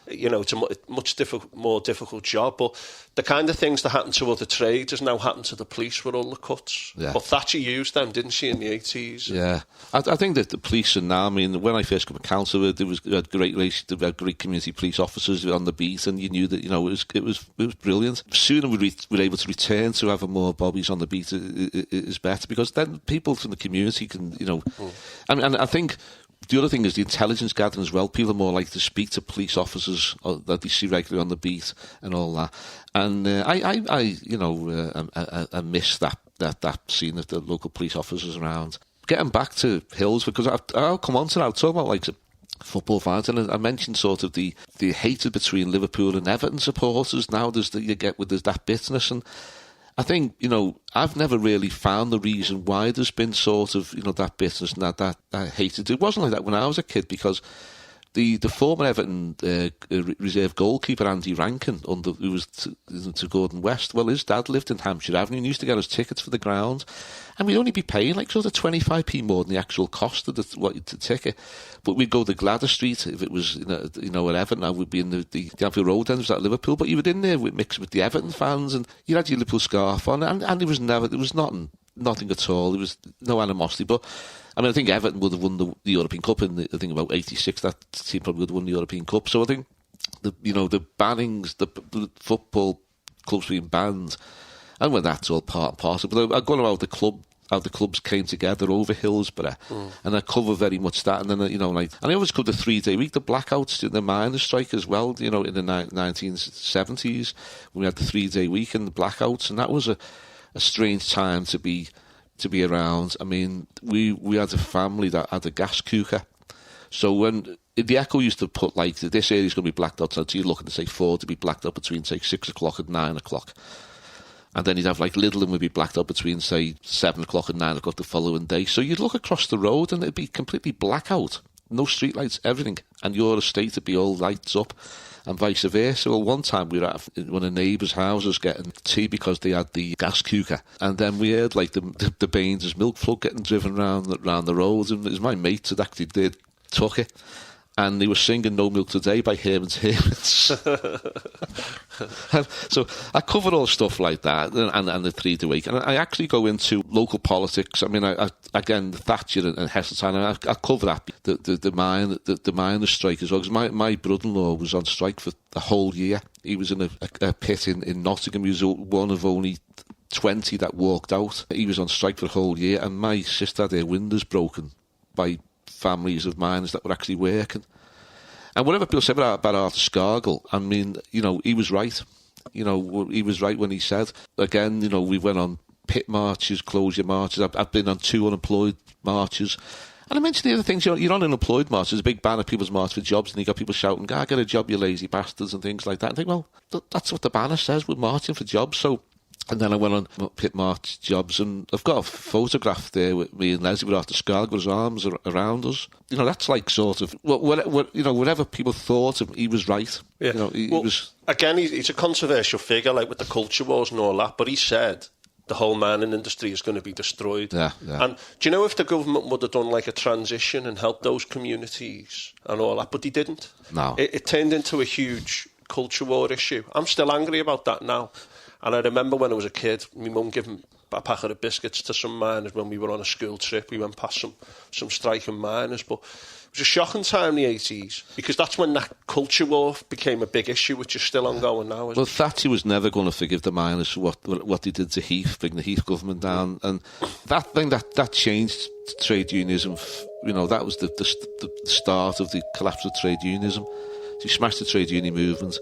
It's a much more difficult job. But the kind of things that happened to other trades has now happened to the police with all the cuts. Yeah. But Thatcher used them, didn't she, in the 80s? Yeah. I think that the police are now, when I first became a councillor, there was a great relationship, there were great community police officers on the beat, and you knew that, it was brilliant. The sooner we were able to return to having more bobbies on the beat is better, because then people from the community can, and I think the other thing is the intelligence gathering as well. People are more likely to speak to police officers that they see regularly on the beat and all that. And I miss that scene of the local police officers around. Getting back to Hills, because I'll come on to that. I'll talk about football fans, and I mentioned sort of the hatred between Liverpool and Everton supporters. Now there's that bitterness, and I think, I've never really found the reason why there's been sort of, that bitterness and that hatred. It wasn't like that when I was a kid, because the former Everton reserve goalkeeper, Andy Rankin, who was to Gordon West, well, his dad lived in Hampshire Avenue and used to get us tickets for the ground. And we'd only be paying sort of 25p more than the actual cost of the ticket. But we'd go to Gladys Street if it was, at Everton. I would be in the Anfield Road end, was at Liverpool. But you were in there mixed with the Everton fans, and you had your Liverpool scarf on, and there was nothing at all. There was no animosity. But I think Everton would have won the European Cup in about 86. That team probably would have won the European Cup. So I think the bannings, the football clubs being banned, and when that's all part and parcel. But I'm going about the club how the clubs came together over Hillsborough, and I cover very much that. And then and I always covered the 3-day week, the blackouts, the miners' strike as well. In the 1970s, we had the 3-day week and the blackouts, and that was a strange time to be around. I mean, we had a family that had a gas cooker, so when the Echo used to put like this area's going to be blacked out, so you're looking to say 4 to be blacked out between say 6 o'clock and 9 o'clock. And then you'd have like Littleton would be blacked out between say 7 o'clock and 9 o'clock the following day. So you'd look across the road and it'd be completely blackout, no street lights, everything, and your estate would be all lights up, and vice versa. Well, one time we were at one of the neighbours' houses getting tea because they had the gas cooker, and then we heard like the Baines' milk float getting driven round the roads, and it was my mates that actually took it. And they were singing No Milk Today by Herman's Hermits. So I cover all stuff like that and the 3-day week. And I actually go into local politics. I mean, again, Thatcher and Heseltine, I cover that. The miners' strike as well. Because my brother-in-law was on strike for the whole year. He was in a pit in Nottingham. He was one of only 20 that walked out. He was on strike for the whole year. And my sister had her windows broken by families of miners that were actually working. And whatever people say about Arthur Scargill, I mean, he was right. He was right when he said, again, we went on pit marches, closure marches. I've been on 2 unemployed marches. And I mentioned the other things, you're on unemployed marches, there's a big banner, people's march for jobs, and you got people shouting, get a job, you lazy bastards, and things like that. And I think, well, that's what the banner says, we're marching for jobs, so... And then I went on pit march jobs, and I've got a photograph there with me and Leslie with Arthur Scargill with his arms around us. That's like sort of whatever people thought of, he was right. Yeah. He was. Again, he's a controversial figure, like with the culture wars and all that. But he said the whole mining industry is going to be destroyed. Yeah. And do you know if the government would have done like a transition and helped those communities and all that? But he didn't. No. It turned into a huge culture war issue. I'm still angry about that now. And I remember when I was a kid, my mum giving a packet of biscuits to some miners when we were on a school trip. We went past some striking miners. But it was a shocking time in the 80s, because that's when that culture war became a big issue, which is still ongoing now. Well, Thatcher was never going to forgive the miners for what they did to Heath, bringing the Heath government down. And that thing, that changed trade unionism. That was the start of the collapse of trade unionism. She smashed the trade union movement.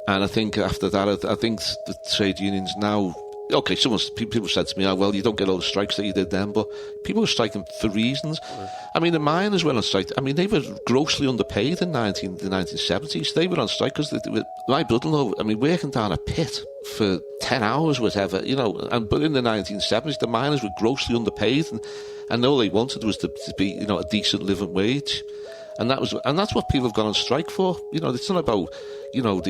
And I think after that, I think the trade unions now... Okay, people said to me, well, you don't get all the strikes that you did then, but people were striking for reasons. Right. I mean, the miners went on strike. I mean, they were grossly underpaid in the 1970s. They were on strike because my brother-in-law, working down a pit for 10 hours, whatever, but in the 1970s, the miners were grossly underpaid, and all they wanted was to be, a decent living wage. And that's what people have gone on strike for. It's not about, you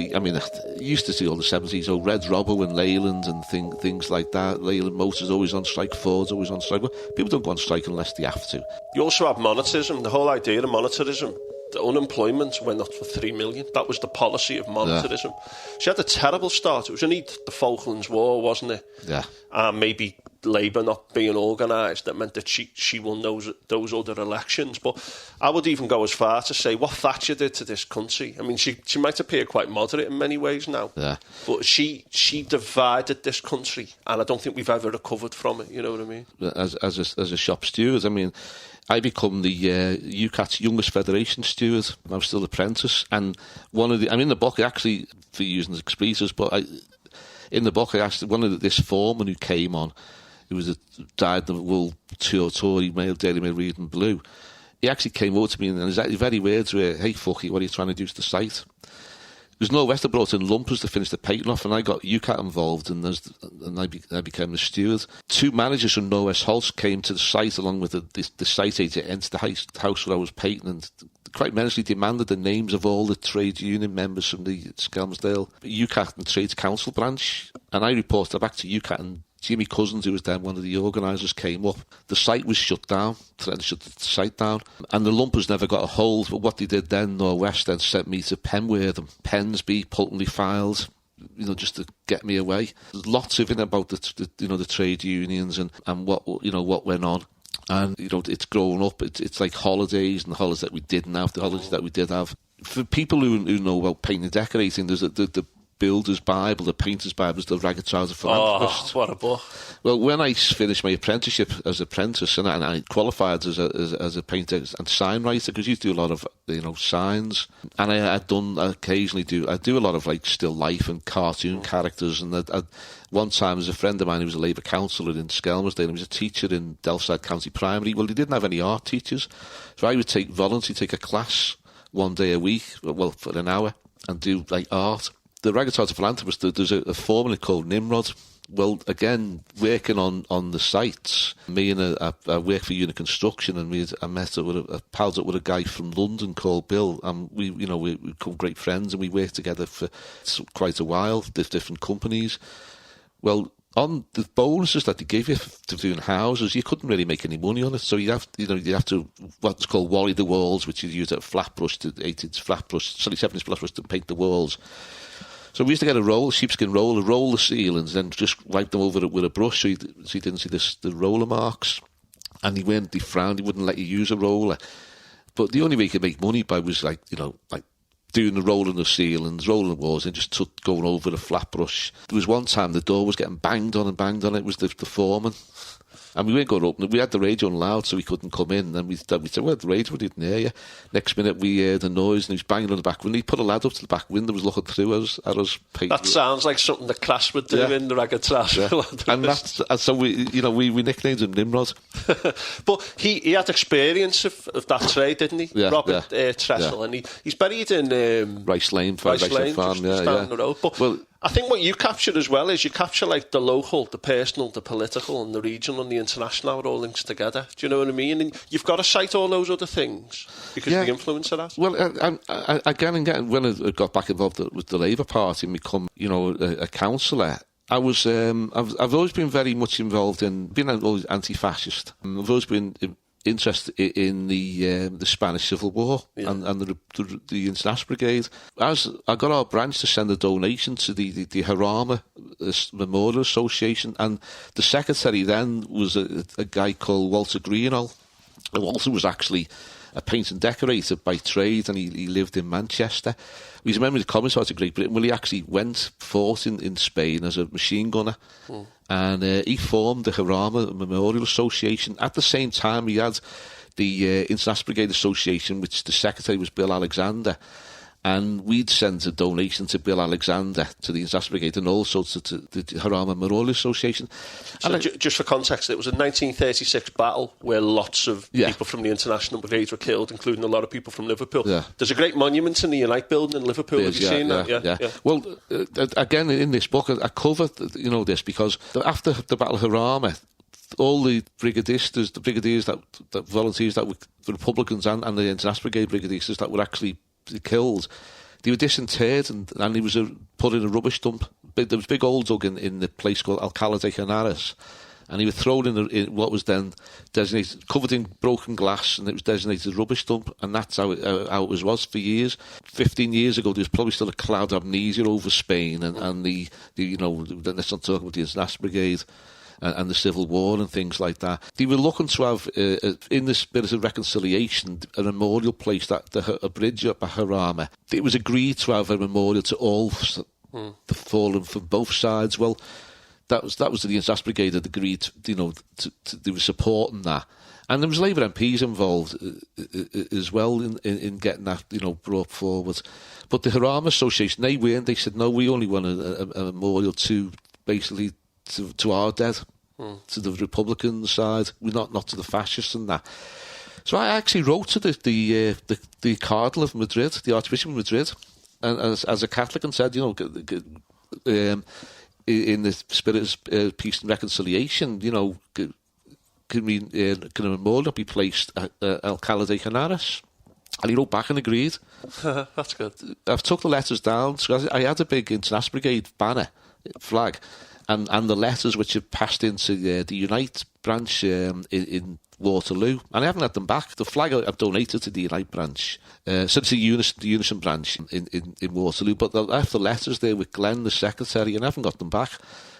used to see all the 70s, Red Robbo and Leyland and things like that. Leyland Motors always on strike, Ford's always on strike. Well, people don't go on strike unless they have to. You also have monetarism, the whole idea of monetarism. The unemployment went up for 3 million. That was the policy of monetarism. Yeah. She had a terrible start. It was only the Falklands War, wasn't it? Yeah. Maybe Labour not being organised that meant that she won those other elections. But I would even go as far to say what Thatcher did to this country. I mean, she might appear quite moderate in many ways now. Yeah. But she divided this country, and I don't think we've ever recovered from it. You know what I mean? As a shop steward, I become the UCAT's youngest federation steward. I was still apprentice, and I'm in the book actually for using the expletives, but in the book I asked this foreman who came on, who was died in the World Tory Mail, Daily Mail, reading Blue. He actually came over to me and his very words were, "Hey fucky, what are you trying to do to the site?" Because North West had brought in lumpers to finish the painting off, and I got UCAT involved, and I became the steward. 2 managers from North West Holts came to the site along with the site agent into the house where I was painting, and quite menacingly demanded the names of all the trade union members from the Skelmersdale UCAT and Trades Council branch. And I reported back to UCAT, and Jimmy Cousins, who was then one of the organisers, came up. The site was shut down, threatened to shut the site down, and the lumpers never got a hold. But what they did then, North West then sent me to Penwortham, Pensby, Pulteney Files, just to get me away. There's lots of it about the trade unions and what went on. And it's grown up. It's like holidays and the holidays that we didn't have, the holidays that we did have. For people who know about painting and decorating, there's the builder's Bible, the painter's Bible, is the Ragged Trouser Philanthropist. Oh, what a book. Well, when I finished my apprenticeship as an apprentice, and I qualified as a painter and sign writer, because you do a lot of signs, and I do a lot of like still life and cartoon characters. And one time, as a friend of mine who was a Labour councillor in Skelmersdale, he was a teacher in Delfside County Primary. Well, they didn't have any art teachers, so I would voluntarily take a class one day a week, well, for an hour, and do like art. The Ragged Trouser Philanthropist, there's a formula called Nimrod. Well, again, working on the sites, me and I work for Unit Construction, and I palled up with a guy from London called Bill, and we become great friends, and we worked together for quite a while, different companies. Well, on the bonuses that they give you for doing houses, you couldn't really make any money on it, so you have to what's called wally the walls, which you use a flat brush, 7-inch flat brush to paint the walls. So we used to get a sheepskin roller, roll the ceilings, then just wipe them over with a brush so you didn't see the roller marks. And he frowned, he wouldn't let you use a roller. But the only way you could make money by was like doing the rolling of ceilings, rolling the walls, and just going over the flat brush. There was one time the door was getting banged on. It was the foreman. And we weren't going to open it. We had the radio on loud, so we couldn't come in. And we said, well, the radio, we didn't hear you. Next minute, we heard a noise, and he was banging on the back window. He put a lad up to the back window, was looking through at us. That sounds like something the class would do in the Ragged Trouser. Yeah. And so we nicknamed him Nimrod. But he had experience of that trade, didn't he? Yeah, Robert Tressel, and he's buried in Rice Lane Farm, just down the road. But I think what you capture as well is you capture like the local, the personal, the political, and the regional and the international. It all links together. Do you know what I mean? And you've got to cite all those other things because of the influence of that. Well, again, when I got back involved with the Labour Party and become, a councillor, I was. I've always been very much involved in being always anti-fascist. I've always been interested in the Spanish Civil War and the International Brigade. As I got our branch to send a donation to the Harama Memorial Association, and the secretary then was a guy called Walter Greenall, who also was actually a paint and decorator by trade, and he lived in Manchester. He's a member of the Commissars of Great Britain. Well, he actually fought in Spain as a machine gunner. And he formed the Harama Memorial Association. At the same time, he had the International Brigade Association, which the secretary was Bill Alexander. And we'd sent a donation to Bill Alexander, to the International Brigade, and also to the Harama Memorial Association. So just for context, it was a 1936 battle where lots of people from the International Brigade were killed, including a lot of people from Liverpool. Yeah. There's a great monument in the Unite building in Liverpool. Have you seen that? Yeah. Well, again, in this book, I cover this because after the Battle of Harama, all the brigadiers that volunteers that were Republicans and the International Brigade brigadiers that were actually killed, they were disinterred and he was put in a rubbish dump. There was a big old dug in the place called Alcalá de Henares, and he was thrown in what was then designated, covered in broken glass, and it was designated rubbish dump, and that's how it was for years. 15 years ago, there was probably still a cloud of amnesia over Spain and the let's not talk about the International Brigade and the Civil War and things like that. They were looking to have, in the spirit of reconciliation, a memorial place, a bridge up at Harama. It was agreed to have a memorial to all the fallen from both sides. Well, that was the International Brigade that agreed, they were supporting that. And there was Labour MPs involved as well in getting that, brought forward. But the Harama Association, they said, no, we only want a memorial to basically to our dead, to the Republican side, not to the fascists and that. So I actually wrote to the Cardinal of Madrid, the Archbishop of Madrid, and as a Catholic, and said, in the spirit of peace and reconciliation, can a memorial be placed at Alcalá de Henares? And he wrote back and agreed. That's good. I've took the letters down. So I had a big International Brigade banner, flag, and the letters which have passed into the Unite branch in Waterloo, and I haven't had them back. The flag I've donated to the Unite branch, since the Unison branch in Waterloo, but I left the letters there with Glenn, the secretary, and I haven't got them back.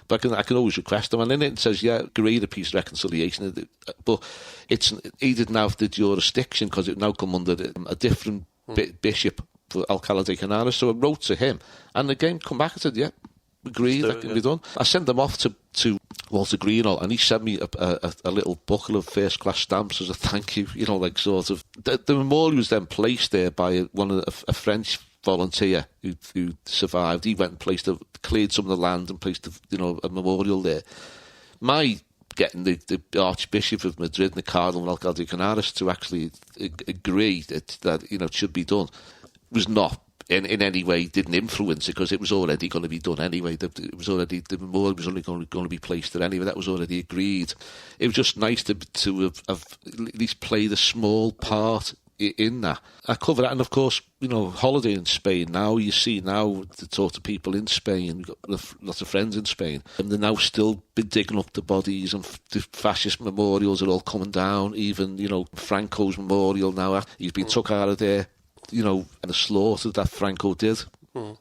But I can always request them, and then it says, agree to peace reconciliation, but he didn't have the jurisdiction because it now come under a different bishop for Alcalá de Henares. So I wrote to him, and again, come back and said, yeah, agree, that can be done. I sent them off to Walter Greenall, and he sent me a little buckle of first-class stamps as a thank you, like sort of... The memorial was then placed there by a French volunteer who survived. He went and cleared some of the land and placed a memorial there. My getting the Archbishop of Madrid and the Cardinal Alcalá de Henares to actually agree that it should be done was not in any way, didn't influence it, because it was already going to be done anyway. The memorial was only going to be placed there anyway. That was already agreed. It was just nice to have at least played a small part in that. I cover that, and of course, holiday in Spain now. You see now to talk to people in Spain. We've got lots of friends in Spain, and they're now still been digging up the bodies, and the fascist memorials are all coming down. Even Franco's memorial now, he's been took out of there. And the slaughter that Franco did. But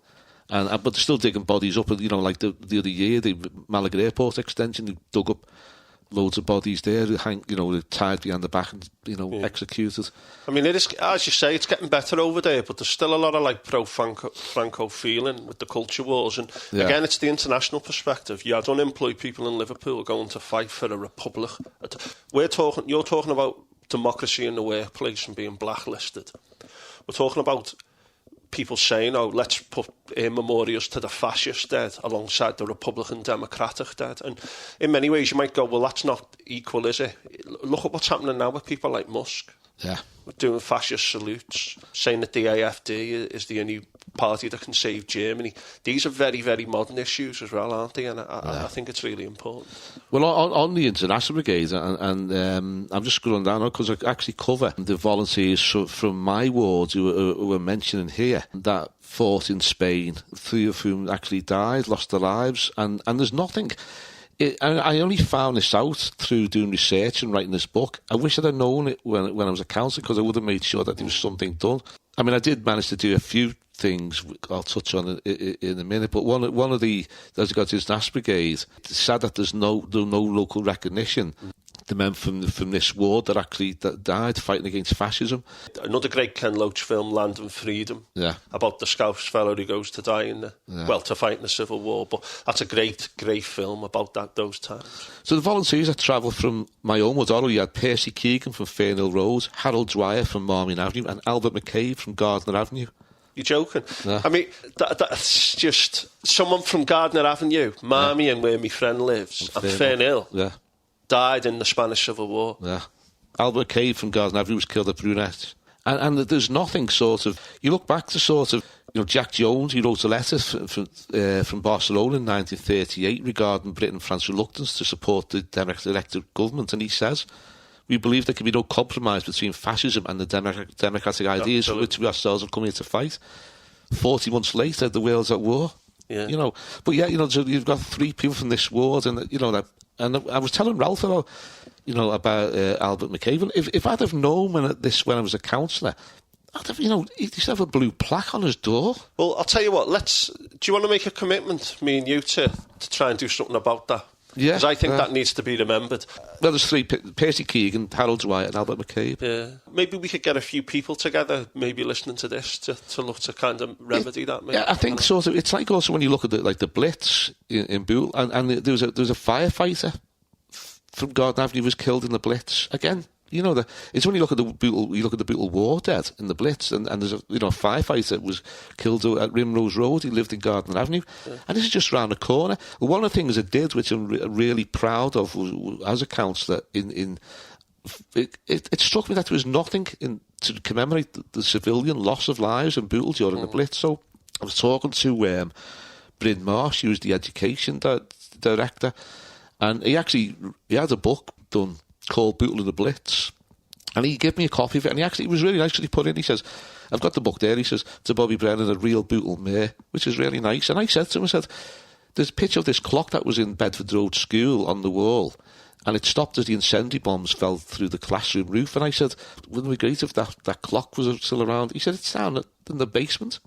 they're still digging bodies up. Like the other year, the Malaga Airport extension, they dug up loads of bodies there, they're tied behind the back and, executed. I mean, it is, as you say, it's getting better over there, but there's still a lot of pro-Franco feeling with the culture wars. And again, it's the international perspective. You had unemployed people in Liverpool going to fight for a republic. You're talking about democracy in the workplace and being blacklisted. We're talking about people saying, let's put memorials to the fascist dead alongside the Republican Democratic dead. And in many ways you might go, well, that's not equal, is it? Look at what's happening now with people like Musk. Yeah. Doing fascist salutes, saying that the AfD is the only party that can save Germany. These are very, very modern issues as well, aren't they? And I think it's really important. Well, on the International Brigade, and I'm just scrolling down because I actually cover the volunteers from my ward who were mentioning here that fought in Spain, 3 of whom actually died, lost their lives, and there's nothing... I only found this out through doing research and writing this book. I wish I'd have known it when I was a councillor, because I would have made sure that there was something done. I mean, I did manage to do a few things I'll touch on in a minute, but one of the, as regards to his National Brigade, it's sad that there's no local recognition. The men from this ward that died fighting against fascism. Another great Ken Loach film, Land and Freedom, about the Scouse fellow who goes to die to fight in the Civil War. But that's a great film about those times. So the volunteers that travelled from my own ward, you had Percy Keegan from Fernhill Road, Harold Dwyer from Marmion Avenue, and Albert McCabe from Gardner Avenue. You're joking? No. I mean, that's just someone from Gardner Avenue, Marmion, where my friend lives, and Fernhill. Yeah. Died in the Spanish Civil War. Yeah. Albert Cave from Gardner Avenue was killed at Brunette. And there's nothing sort of... You look back to sort of... Jack Jones, he wrote a letter from Barcelona in 1938 regarding Britain and France's reluctance to support the democratic government, and he says, we believe there can be no compromise between fascism and the democratic ideas for which we ourselves have come here to fight. 40 months later, the world's at war. Yeah. So you've got 3 people from this ward, and that. And I was telling Ralph about Albert McCabe. If I'd have known when I was a councillor, I'd have, he used to have a blue plaque on his door. Well, I'll tell you what. Do you want to make a commitment, me and you, to try and do something about that? Yeah, because I think that needs to be remembered. Well, there's 3: Percy Keegan, Harold Dwyer, and Albert McCabe. Yeah, maybe we could get a few people together, maybe listening to this, to look to kind of remedy that. Maybe. Yeah, I think sort of. It's like also when you look at the Blitz in Bootle, and there was a firefighter from Gardner Avenue who was killed in the Blitz again. It's when you look at the Bootle War dead in the Blitz, and there's a firefighter was killed at Rimrose Road. He lived in Gardner Avenue, and this is just round the corner. Well, one of the things I did, which I'm really proud of, was, as a councillor, it struck me that there was nothing to commemorate the civilian loss of lives in Bootle during the Blitz. So I was talking to Bryn Marsh, who was the education director, and he had a book done called Bootle and the Blitz, and he gave me a copy of it, and it was really nice. He put in, he says, I've got the book there, he says, to Bobby Brennan, a real Bootle mare, which is really nice. And I said to him, there's a picture of this clock that was in Bedford Road School on the wall, and it stopped as the incendiary bombs fell through the classroom roof. And I said, wouldn't it be great if that clock was still around? He said, it's down in the basement.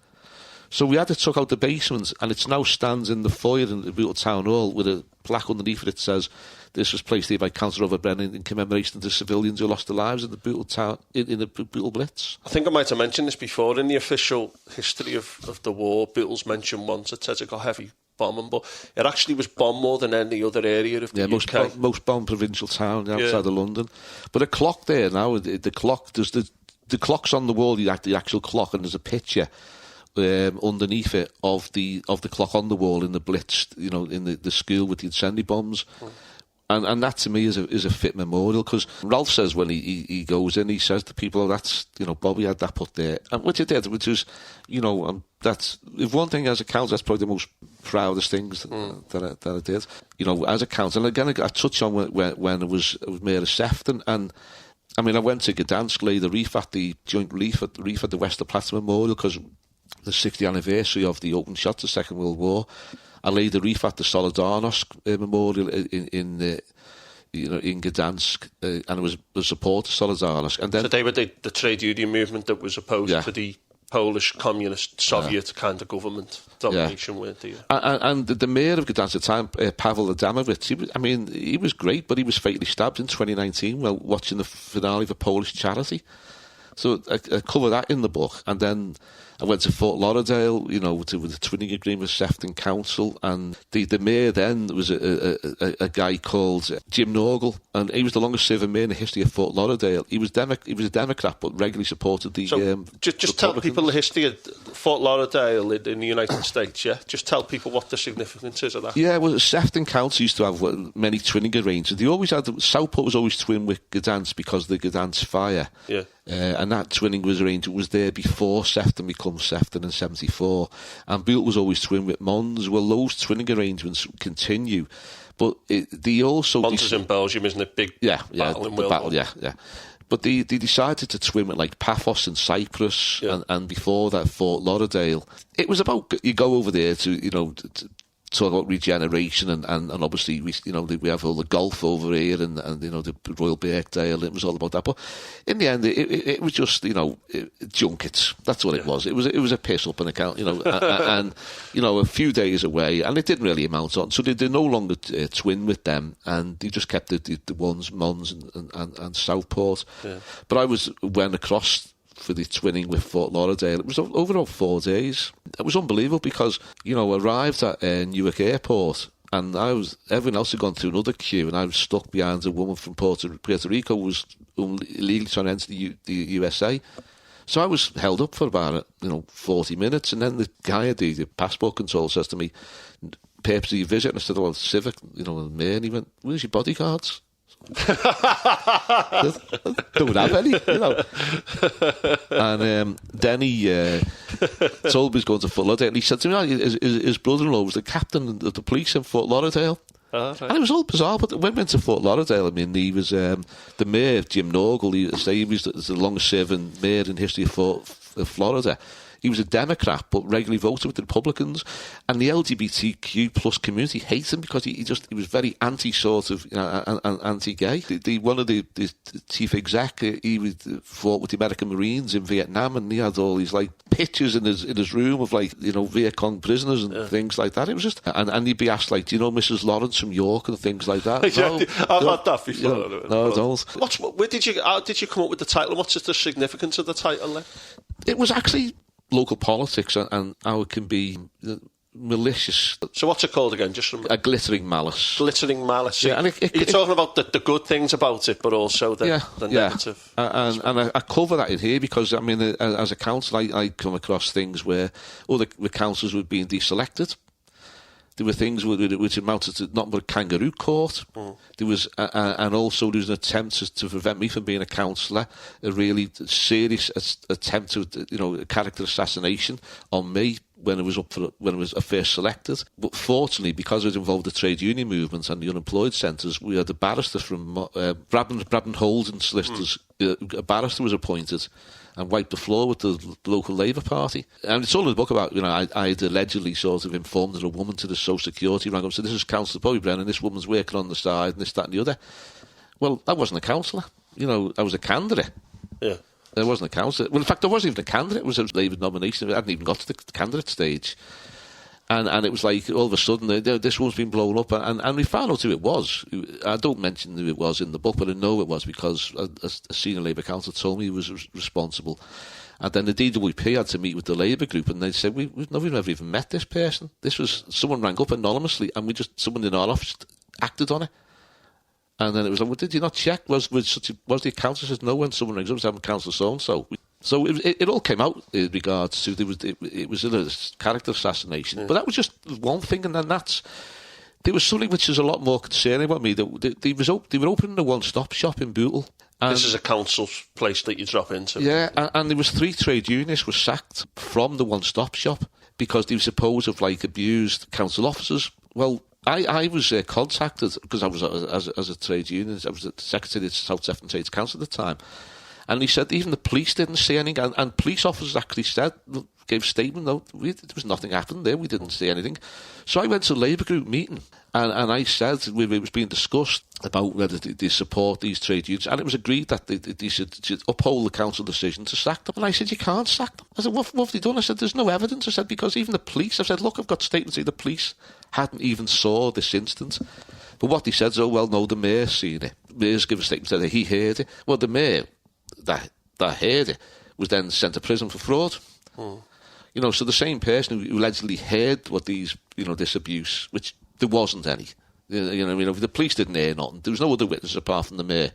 So we had to took out the basement, and it now stands in the foyer in the Bootle Town Hall with a plaque underneath it that says, "This was placed here by Councillor Brennan in commemoration of the civilians who lost their lives in the Bootle Town in the Bootle Blitz." I think I might have mentioned this before. In the official history of the war, Bootle's mentioned once. It says it got heavy bombing, but it actually was bombed more than any other area of the UK. Most bombed provincial town outside of London. But a clock there now, the clock, there's the clock's on the wall, the actual clock, and there's a picture underneath it of the clock on the wall in the Blitz, in the school with the incendiary bombs. And that to me is a fit memorial, because Ralph says when he goes in, he says to people, "Oh, that's, Bobby had that put there," and which it did, which was, that's, if one thing as a council, that's probably the most proudest things that I did, as a council. And again, I touched on when it was Mayor of Sefton, and I mean, I went to Gdansk, laid the wreath at the joint wreath at the Wester Plaza Memorial, because the 60th anniversary of the open shots of the Second World War. I laid the wreath at the Solidarność Memorial in Gdansk, and it was the support of Solidarność. And then, so they were the trade union movement that was opposed to the Polish communist Soviet kind of government domination, weren't they? And the mayor of Gdansk at the time, Pavel Adamowicz, he was great, but he was fatally stabbed in 2019 while watching the finale of a Polish charity. So I cover that in the book, and then I went to Fort Lauderdale, with the twinning agreement with Sefton Council, and the mayor then was a guy called Jim Norgal, and he was the longest serving mayor in the history of Fort Lauderdale. He was a Democrat, but regularly supported the. So just tell people the history of Fort Lauderdale in the United States. Yeah, just tell people what the significance is of that. Yeah, well, Sefton Council used to have many twinning arrangements. They always had Southport was always twinned with Gdansk because of the Gdansk fire. Yeah. And that twinning was there before Sefton became Sefton in 74, and Bootle was always twinned with Mons. Well, those twinning arrangements continue, but they also Mons is in Belgium, isn't it? Big battle in World War. Yeah. But they decided to twin with like Paphos in Cyprus, and before that Fort Lauderdale. It was about, you go over there to talk about regeneration, and obviously we have all the golf over here, and the Royal Birkdale. It was all about that, but in the end it was just junkets. That's what it was. It was a piss up an account, and a few days away, and it didn't really amount on. So they no longer twin with them, and they just kept the ones Mons and Southport. Yeah. But I went across for the twinning with Fort Lauderdale. It was over 4 days. It was unbelievable because, arrived at Newark Airport, and everyone else had gone through another queue, and I was stuck behind a woman from Puerto Rico who was illegally trying to enter the USA. So I was held up for about 40 minutes, and then the guy at the passport control says to me, "Purpose of your visit?" And I said, "Well, civic, mayor." And he went, "Where's your bodyguards?" Don't have any, And then he told me he's going to Fort Lauderdale. And he said to me, his brother-in-law was the captain of the police in Fort Lauderdale. Right. And it was all bizarre, but when we went to Fort Lauderdale, he was the mayor, Jim Norgal. He was the longest-serving mayor in history of Florida. He was a Democrat, but regularly voted with the Republicans, and the LGBTQ plus community hated him because he was very anti anti-gay. One of the chief exec, he fought with the American Marines in Vietnam, and he had all these pictures in his room of Viet Cong prisoners and things like that. It was just, and he'd be asked do you know Mrs. Lawrence from York and things like that. No, I've had that before. No, I don't. Where did you come up with the title? What's the significance of the title then? It was actually local politics and how it can be malicious. So what's it called again? Just a Glittering Malice. Glittering Malice. Yeah, and you're talking about the good things about it, but also the negative. And I cover that in here because, as a council, I come across things where other councils were being deselected. There were things which amounted to not but a kangaroo court. There was, and also there was an attempt to prevent me from being a councillor, a really serious attempt to, character assassination on me when it was first selected. But fortunately, because it was involved the trade union movement and the unemployed centres, we had a barrister from Brabham Holden solicitors. A barrister was appointed and wiped the floor with the local Labour Party. And it's all in the book about, I had allegedly sort of informed that a woman to the Social Security rang up and said, "This is Councillor Bobby Brennan, this woman's working on the side, and this, that and the other." Well, I wasn't a councillor. I was a candidate. Yeah. There wasn't a councillor. Well, in fact, there wasn't even a candidate. It was a Labour nomination. It hadn't even got to the candidate stage. And it was like, all of a sudden, this one's been blown up. And we found out who it was. I don't mention who it was in the book, but I know it was because a senior Labour councillor told me he was responsible. And then the DWP had to meet with the Labour group, and they said, we've never even met this person. This was, someone rang up anonymously, and someone in our office acted on it. And then it was like, well, did you not check? Was the councillor says no when someone rings up, I'm councillor so-and-so. So it all came out in regards to, it was a character assassination. Yeah. But that was just one thing, and then there was something which is a lot more concerning about me. They were opening a one-stop shop in Bootle. And this is a council place that you drop into. Yeah, and there was 3 trade unionists were sacked from the one-stop shop because they were supposed to have abused council officers. Well, I was contacted because I was as a trade unionist. I was the secretary of South Sefton Trades Council at the time, and he said even the police didn't see anything, and police officers actually gave a statement, no, there was nothing happened there, we didn't see anything. So I went to a Labour group meeting, and I said, it was being discussed about whether they support these trade unions, and it was agreed that they should uphold the council decision to sack them. And I said, you can't sack them. I said, what have they done? I said, there's no evidence. I said, because even the police, I said, look, I've got statements saying the police hadn't even saw this incident. But what they said is, oh, well, no, the mayor's seen it. The mayor's given a statement that he heard it. Well, the mayor that heard it was then sent to prison for fraud. So the same person who allegedly heard what this abuse, which there wasn't any. The police didn't hear nothing. There was no other witness apart from the mayor.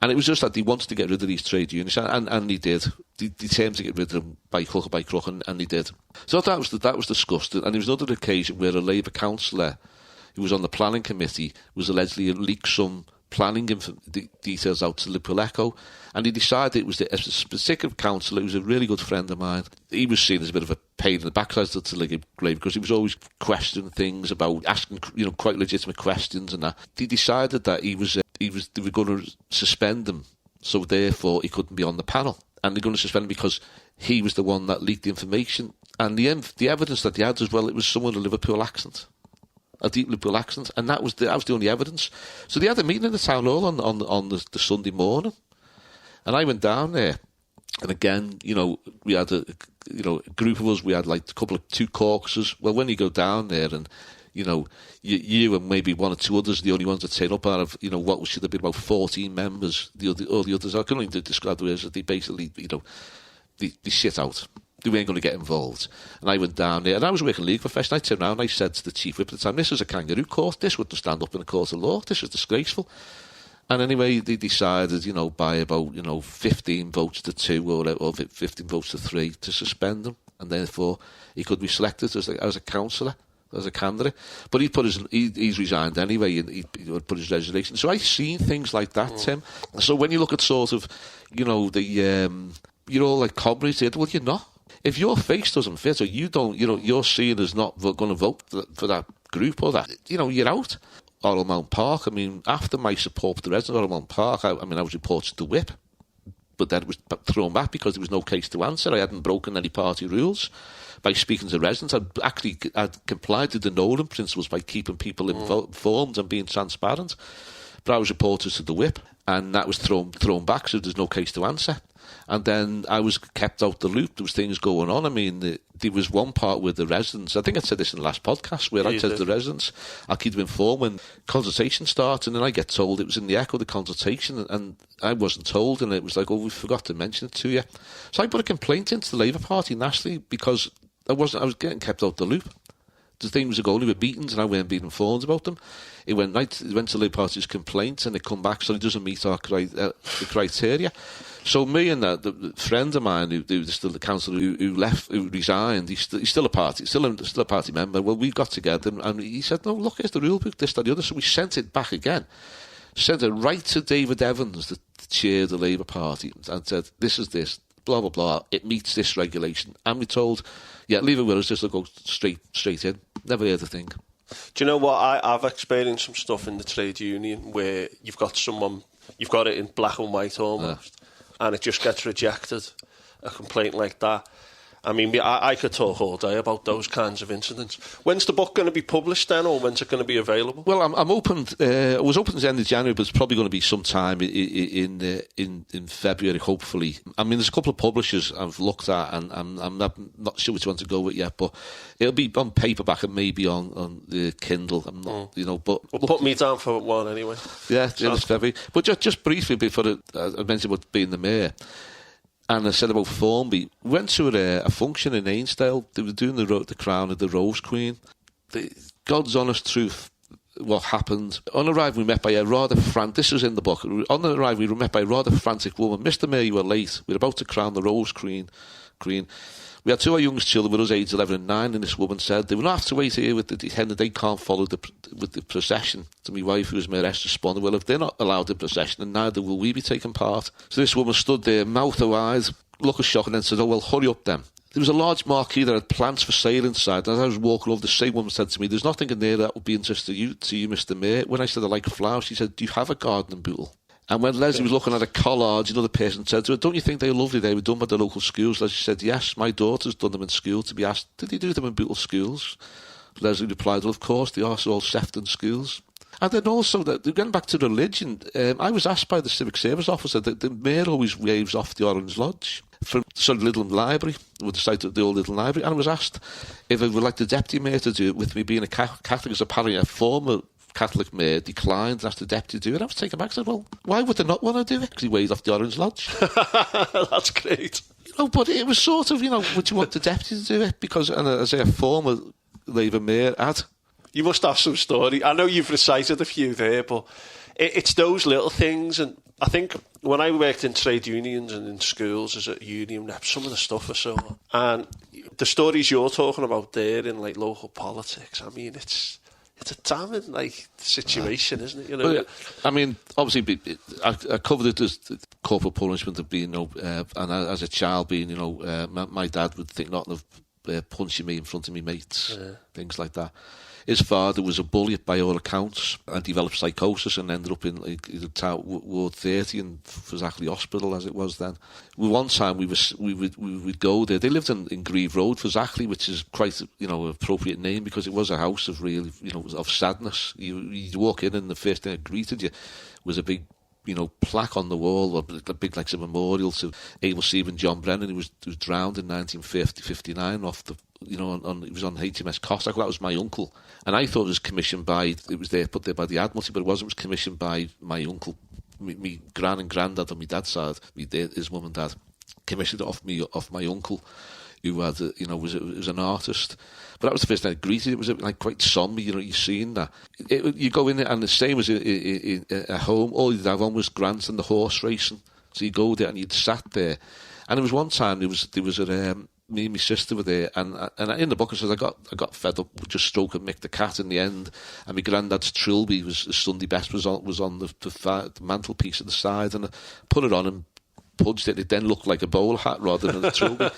And it was just that they wanted to get rid of these trade unions, and they did. They determined to get rid of them by hook or by crook, and they did. So that was discussed. And there was another occasion where a Labour councillor who was on the planning committee was allegedly leaked some planning details out to Liverpool Echo, and he decided it was a specific councillor who was a really good friend of mine. He was seen as a bit of a pain in the backside to Labour because he was always questioning things about asking quite legitimate questions and that. He decided that they were going to suspend him, so therefore he couldn't be on the panel, and they're going to suspend him because he was the one that leaked the information. And the evidence that they had as well, it was someone with a Liverpool accent. A deep Liverpool accent, and that was the only evidence. So they had a meeting in the town hall on the Sunday morning, and I went down there, and again, we had a group of us. We had like 2 caucuses. Well, when you go down there, and you and maybe 1 or 2 others, the only ones that turn up out of what should have been about 14 members. All the others, I can only describe the way as they basically they shit out. They weren't going to get involved. And I went down there, and I was a working league professional. I turned around and I said to the chief whip at the time, this is a kangaroo court. This wouldn't stand up in a court of law. This is disgraceful. And anyway, they decided, by about 15 votes to 2 or 15 votes to 3 to suspend him, and therefore he could be selected as a councillor, as a candidate. But he's resigned anyway, and he put his resignation. So I've seen things like that, Tim. So when you look at sort of, you're all like comrades here, well, you're not. If your face doesn't fit, or you don't, you're seen as not going to vote for that group or that, you're out. Oral Mount Park, after my support for the residents of Oral Mount Park, I was reported to the whip, but then it was thrown back because there was no case to answer. I hadn't broken any party rules by speaking to the residents. I'd complied with the Nolan principles by keeping people informed and being transparent. But I was reported to the whip, and that was thrown back, so there's no case to answer. And then I was kept out the loop. There was things going on. There was one part with the residents. I think I said this in the last podcast where I said to the residents, I'll keep them informed when consultation starts. And then I get told it was in the echo, the consultation, and I wasn't told. And it was like, oh, we forgot to mention it to you. So I put a complaint into the Labour Party nationally because I was getting kept out the loop. The things were going with meetings and I weren't being informed about them. It went to the Labour Party's complaint and it come back, so it doesn't meet the criteria. So me and the friend of mine who still the councillor who resigned, he's still a party member. Well, we got together and he said, no, look, here's the rule book, this, that, the other. So we sent it back again. Sent it right to David Evans, the chair of the Labour Party, and said, this is this, blah, blah, blah, it meets this regulation. And we told, yeah, leave it with us, just go straight in. Never heard a thing. Do you know what? I've experienced some stuff in the trade union where you've got it in black and white almost, and it just gets rejected, a complaint like that. I mean, I could talk all day about those kinds of incidents. When's the book going to be published then, or when's it going to be available? Well, I'm open. I was open to the end of January, but it's probably going to be sometime in February, hopefully. I mean, there's a couple of publishers I've looked at, and I'm not sure which one to go with yet, but it'll be on paperback and maybe on the Kindle. I'm not, but well, put me down for one anyway. Yeah, it's February. But just briefly before I mentioned about being the mayor. And I said about Formby, went to a function in Ainsdale. They were doing the crown of the Rose Queen. God's honest truth, what happened. On arrival, we met by a rather frantic... This was in the book. On arrival, we were met by a rather frantic woman. Mr. Mayor, you were late. We were about to crown the Rose Queen. We had two of our youngest children with us, aged 11 and 9, and this woman said, they will not have to wait here with the hen, they can't follow with the procession. To my wife, who was mayoress, responded, well, if they're not allowed the procession, then neither will we be taking part. So this woman stood there, mouth wide, look of shock, and then said, oh, well, hurry up then. There was a large marquee that had plants for sale inside, and as I was walking over, the same woman said to me, there's nothing in there that would be interesting to you, Mr. Mayor. When I said I like flowers, she said, do you have a garden in Bootle? And when Leslie was looking at a collage, another person said to her, don't you think they're lovely? They were done by the local schools. Leslie said, yes, my daughter's done them in school. To be asked, did they do them in Bootle schools? Leslie replied, well, of course, they are all Sefton schools. And then also, getting back to religion, I was asked by the civic service officer that the mayor always waves off the Orange Lodge from the Little Library, with the site of the old Little Library, and I was asked if I would like the deputy mayor to do it with me being a Catholic, as apparently a former Catholic mayor declined and asked the deputy to do it. I was taken back. I said, well, why would they not want to do it? Because he waved off the Orange Lodge. That's great. But it was sort of, would you want the deputy to do it? Because, and as a former Labour mayor had. You must have some story. I know you've recited a few there, but it's those little things. And I think when I worked in trade unions and in schools as a union rep, some of the stuff was so... And the stories you're talking about there in, local politics, I mean, it's a damning, situation, isn't it? Well, I mean, obviously, I covered it as corporal punishment of being, and as a child being, my dad would think nothing of punching me in front of me mates, things like that. His father was a bully by all accounts and developed psychosis and ended up in Ward 30 in Zachley Hospital, as it was then. One time we would go there. They lived in Grieve Road for Zachley, which is quite an appropriate name because it was a house of really of sadness. You'd walk in and the first thing that greeted you was a big plaque on the wall, or a big a memorial to Able Stephen John Brennan, who was drowned in 1959 off the. He was on HMS Cossack. That was my uncle, and I thought it was commissioned by. It was put there by the Admiralty, but it wasn't. It was commissioned by my uncle, me gran and granddad on my dad's side. His mum and dad commissioned it off my uncle, who had was an artist. But that was the first time I greeted. It was quite sombre. You've seen that. You go in there, and the same as at home. All you'd have on was grants and the horse racing. So you go there and you'd sat there, and there was one time there was a. Me and my sister were there, and in the book it says I got fed up with just stroking Mick the cat in the end, and my granddad's trilby his Sunday best was on the mantelpiece at the side, and I put it on and pudged it. It then looked like a bowler hat rather than a trilby.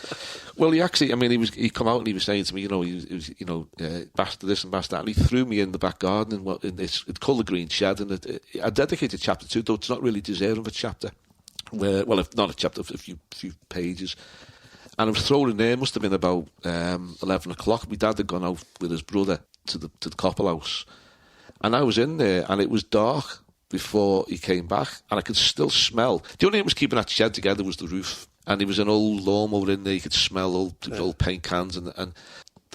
Well, he come out and he was saying to me, he was bastard this and bastard that, and he threw me in the back garden it's called the Green Shed, and I dedicated chapter 2, though it's not really deserving of a chapter. If not a chapter, a few pages. And I was thrown in there. It must have been about 11 o'clock. My dad had gone out with his brother to the Coppel House, and I was in there, and it was dark before he came back, and I could still smell. The only thing that was keeping that shed together was the roof, and there was an old lawnmower in there. You could smell old paint cans, and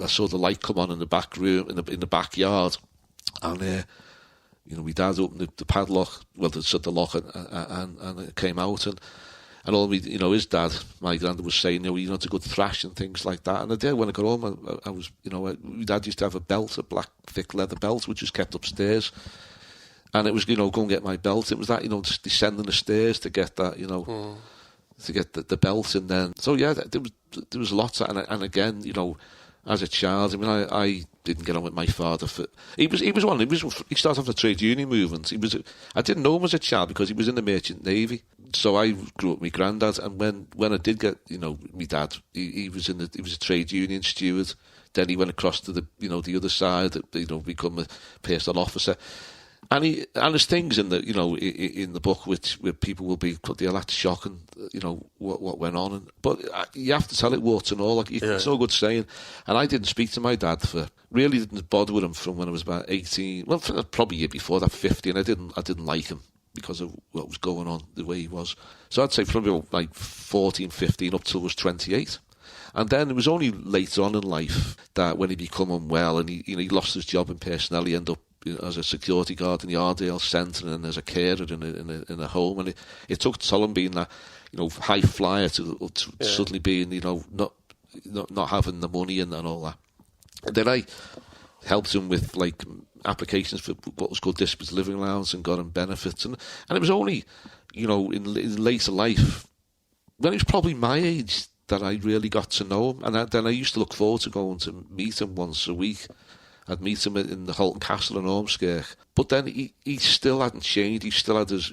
I saw the light come on in the back room, in the backyard, and my dad opened the padlock, the lock, and it came out, and all his dad, my granddad, was saying, it's a good thrash and things like that. And I did. When I got home, I was, my dad used to have a black, thick leather belt, which was kept upstairs. And it was, go and get my belt. It was that, just descending the stairs to get that, to get the belt. And then, so yeah, there was lots of, and again, as a child, I didn't get on with my father. He started off the trade union movement. I didn't know him as a child because he was in the Merchant Navy. So I grew up with my granddad, and when I did get, my dad, he was a trade union steward. Then he went across to the other side, become a personal officer. And there's things in the in the book where people will be put the elect shock and what went on, but you have to tell it warts and all. Like it's no good saying. And I didn't speak to my dad really didn't bother with him from when I was about 18. Well, probably a year before that, 50, and I didn't like him because of what was going on, the way he was. So I'd say probably like 14, 15 up till I was 28. And then it was only later on in life that when he became unwell and he lost his job in personnel, he ended up as a security guard in the Ardale Centre and as a carer in a home. And it took toll on being that high flyer to suddenly being not having the money and all that. And then I helped him with like applications for what was called disability living allowance and got him benefits. And it was only in later life, when he was probably my age, that I really got to know him. And then I used to look forward to going to meet him once a week. I'd meet him in the Halton Castle in Ormskirk. But then he still hadn't changed. He still had his,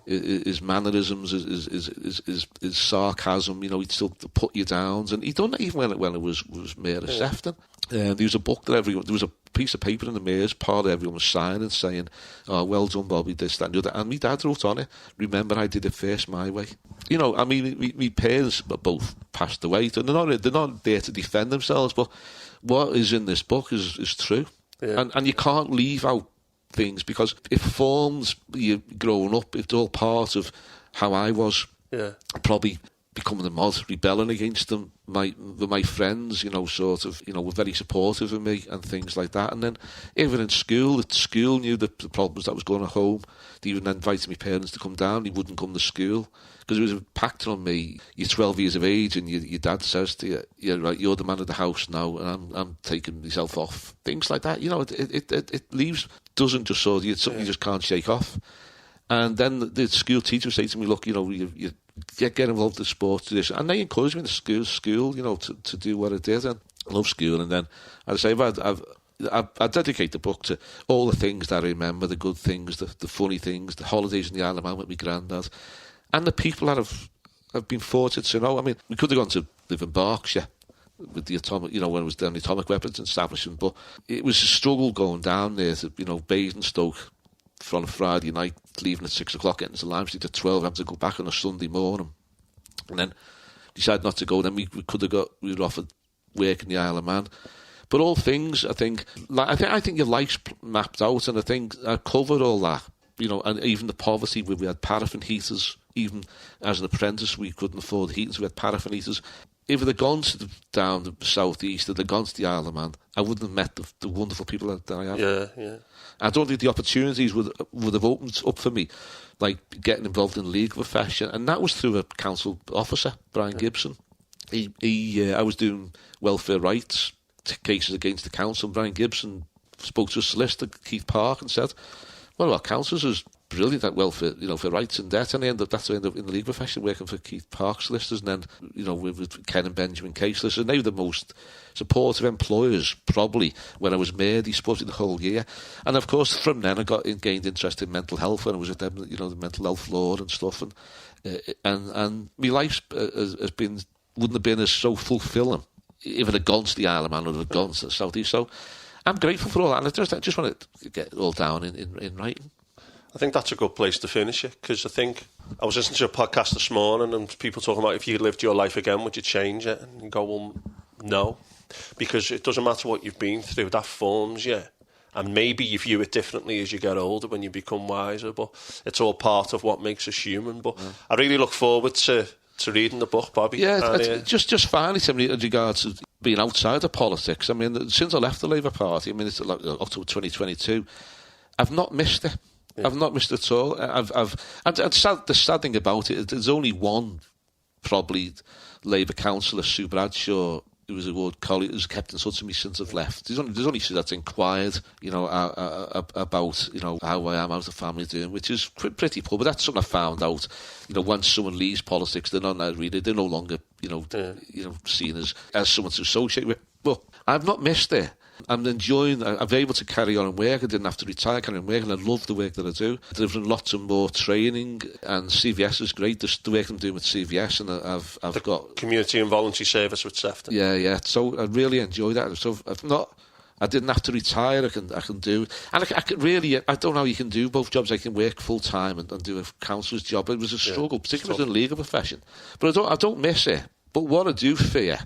his mannerisms, his sarcasm. He'd still put you down. And he'd done that even when it was Mayor of Sefton. There was a book that there was a piece of paper in the mayor's parlour everyone was signing, saying, "Oh, well done, Bobby, this, that, and the other." And my dad wrote on it, "Remember, I did it first my way." My parents both passed away. They're not there to defend themselves, but what is in this book is true. Yeah. And you can't leave out things because it forms you growing up. It's all part of how I was. Yeah. Probably becoming the mod, rebelling against them. My friends, were very supportive of me and things like that. And then even in school, the school knew the problems that was going on at home. They even invited my parents to come down. He wouldn't come to school because it was impacting on me. You're 12 years of age and your dad says to you, "Yeah, right, you're the man of the house now, and I'm taking myself off." Things like that. It leaves, doesn't just sort of, it's something you just can't shake off. And then the school teacher would say to me, "Look, you get involved in sports, do this," and they encouraged me to school, to do what I did. And I love school. And then, as I say, I dedicate the book to all the things that I remember, the good things, the funny things, the holidays in the Isle of Man with my granddad, and the people that I've been fortunate to know. I mean, we could have gone to live in Berkshire with the atomic, when it was down the atomic weapons establishment, but it was a struggle going down there to, Basingstoke from a Friday night, leaving at 6 o'clock, getting to Lime Street at 12, having to go back on a Sunday morning, and then decided not to go. Then we were offered work in the Isle of Man. But all things, I think your life's mapped out, and I think I covered all that, and even the poverty where we had paraffin heaters. Even as an apprentice, we couldn't afford heaters. We had paraffin heaters. If they'd gone down the southeast, if they'd gone to the Isle of Man, I wouldn't have met the wonderful people that I have. Yeah. I don't think the opportunities would have opened up for me, like getting involved in the legal profession, and that was through a council officer, Brian Gibson. I was doing welfare rights cases against the council. Brian Gibson spoke to a solicitor, Keith Park, and said, "Well, our councillors is brilliant at welfare, for rights and debt," and I ended up in the legal profession working for Keith Park solicitors, and then with Ken and Benjamin Case solicitors. And they were the most supportive employers probably when I was mayor. They supported the whole year, and of course from then I gained interest in mental health when I was at them, the mental health law and stuff, and my life has been wouldn't have been as so fulfilling if it had gone to the Isle of Man or it had gone to the South East. So I'm grateful for all that, and I just want to get it all down in writing. I think that's a good place to finish it, because I think I was listening to a podcast this morning and people talking about if you lived your life again, would you change it? And you go, well, no, because it doesn't matter what you've been through, that forms you. And maybe you view it differently as you get older when you become wiser, but it's all part of what makes us human. But I really look forward to reading the book, Bobby. Yeah, and, just finally, somebody in regards to being outside of politics. I mean, since I left the Labour Party, it's like October 2022, I've not missed it. Yeah. I've not missed it at all. The sad thing about it, there's only one probably Labour councillor, Sue Bradshaw, who was a ward colleague, who's kept in touch with me since I've left. There's only Sue that's inquired, about, how I am, how's the family doing, which is pretty poor. But that's something I found out. Once someone leaves politics, they're not really, they're no longer, seen as someone to associate with. But I've not missed it. I'm enjoying. I'm able to carry on and work. I didn't have to retire, carry on working. I love the work that I do. Delivering lots of more training, and CVS is great. The work I'm doing with CVS, and I've got community and voluntary service with Sefton. Yeah. So I really enjoy that. So I didn't have to retire. I can do, and I can really. I don't know how you can do both jobs. I can work full time and do a councillor's job. It was a struggle, particularly in the legal profession. But I don't miss it. But what I do fear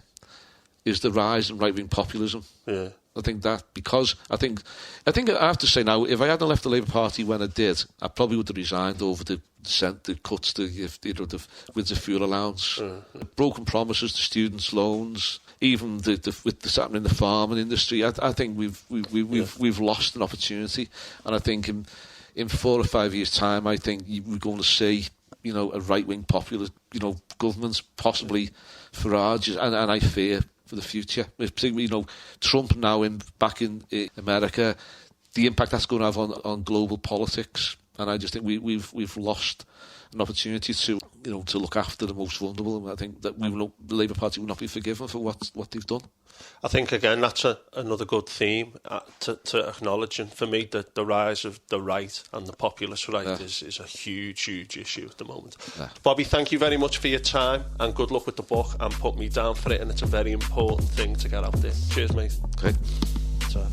is the rise in right-wing populism. Yeah. I think that, because I think I have to say now, if I hadn't left the Labour Party when I did, I probably would have resigned over the cuts to with the fuel allowance, broken promises to students' loans, even with what's happening in the farming industry. I think we've lost an opportunity, and I think in 4 or 5 years' time, I think we're going to see a right-wing populist governments, possibly Farage, and I fear for the future. Particularly, Trump now back in America, the impact that's going to have on global politics, and I just think we've lost an opportunity to look after the most vulnerable, and I think that the Labour Party will not be forgiven for what they've done. I think again that's another good theme to acknowledge, and for me the rise of the right and the populist right is a huge issue at the moment. Bobby, thank you very much for your time, and good luck with the book, and put me down for it, and it's a very important thing to get out there. Cheers, mate. Great. So.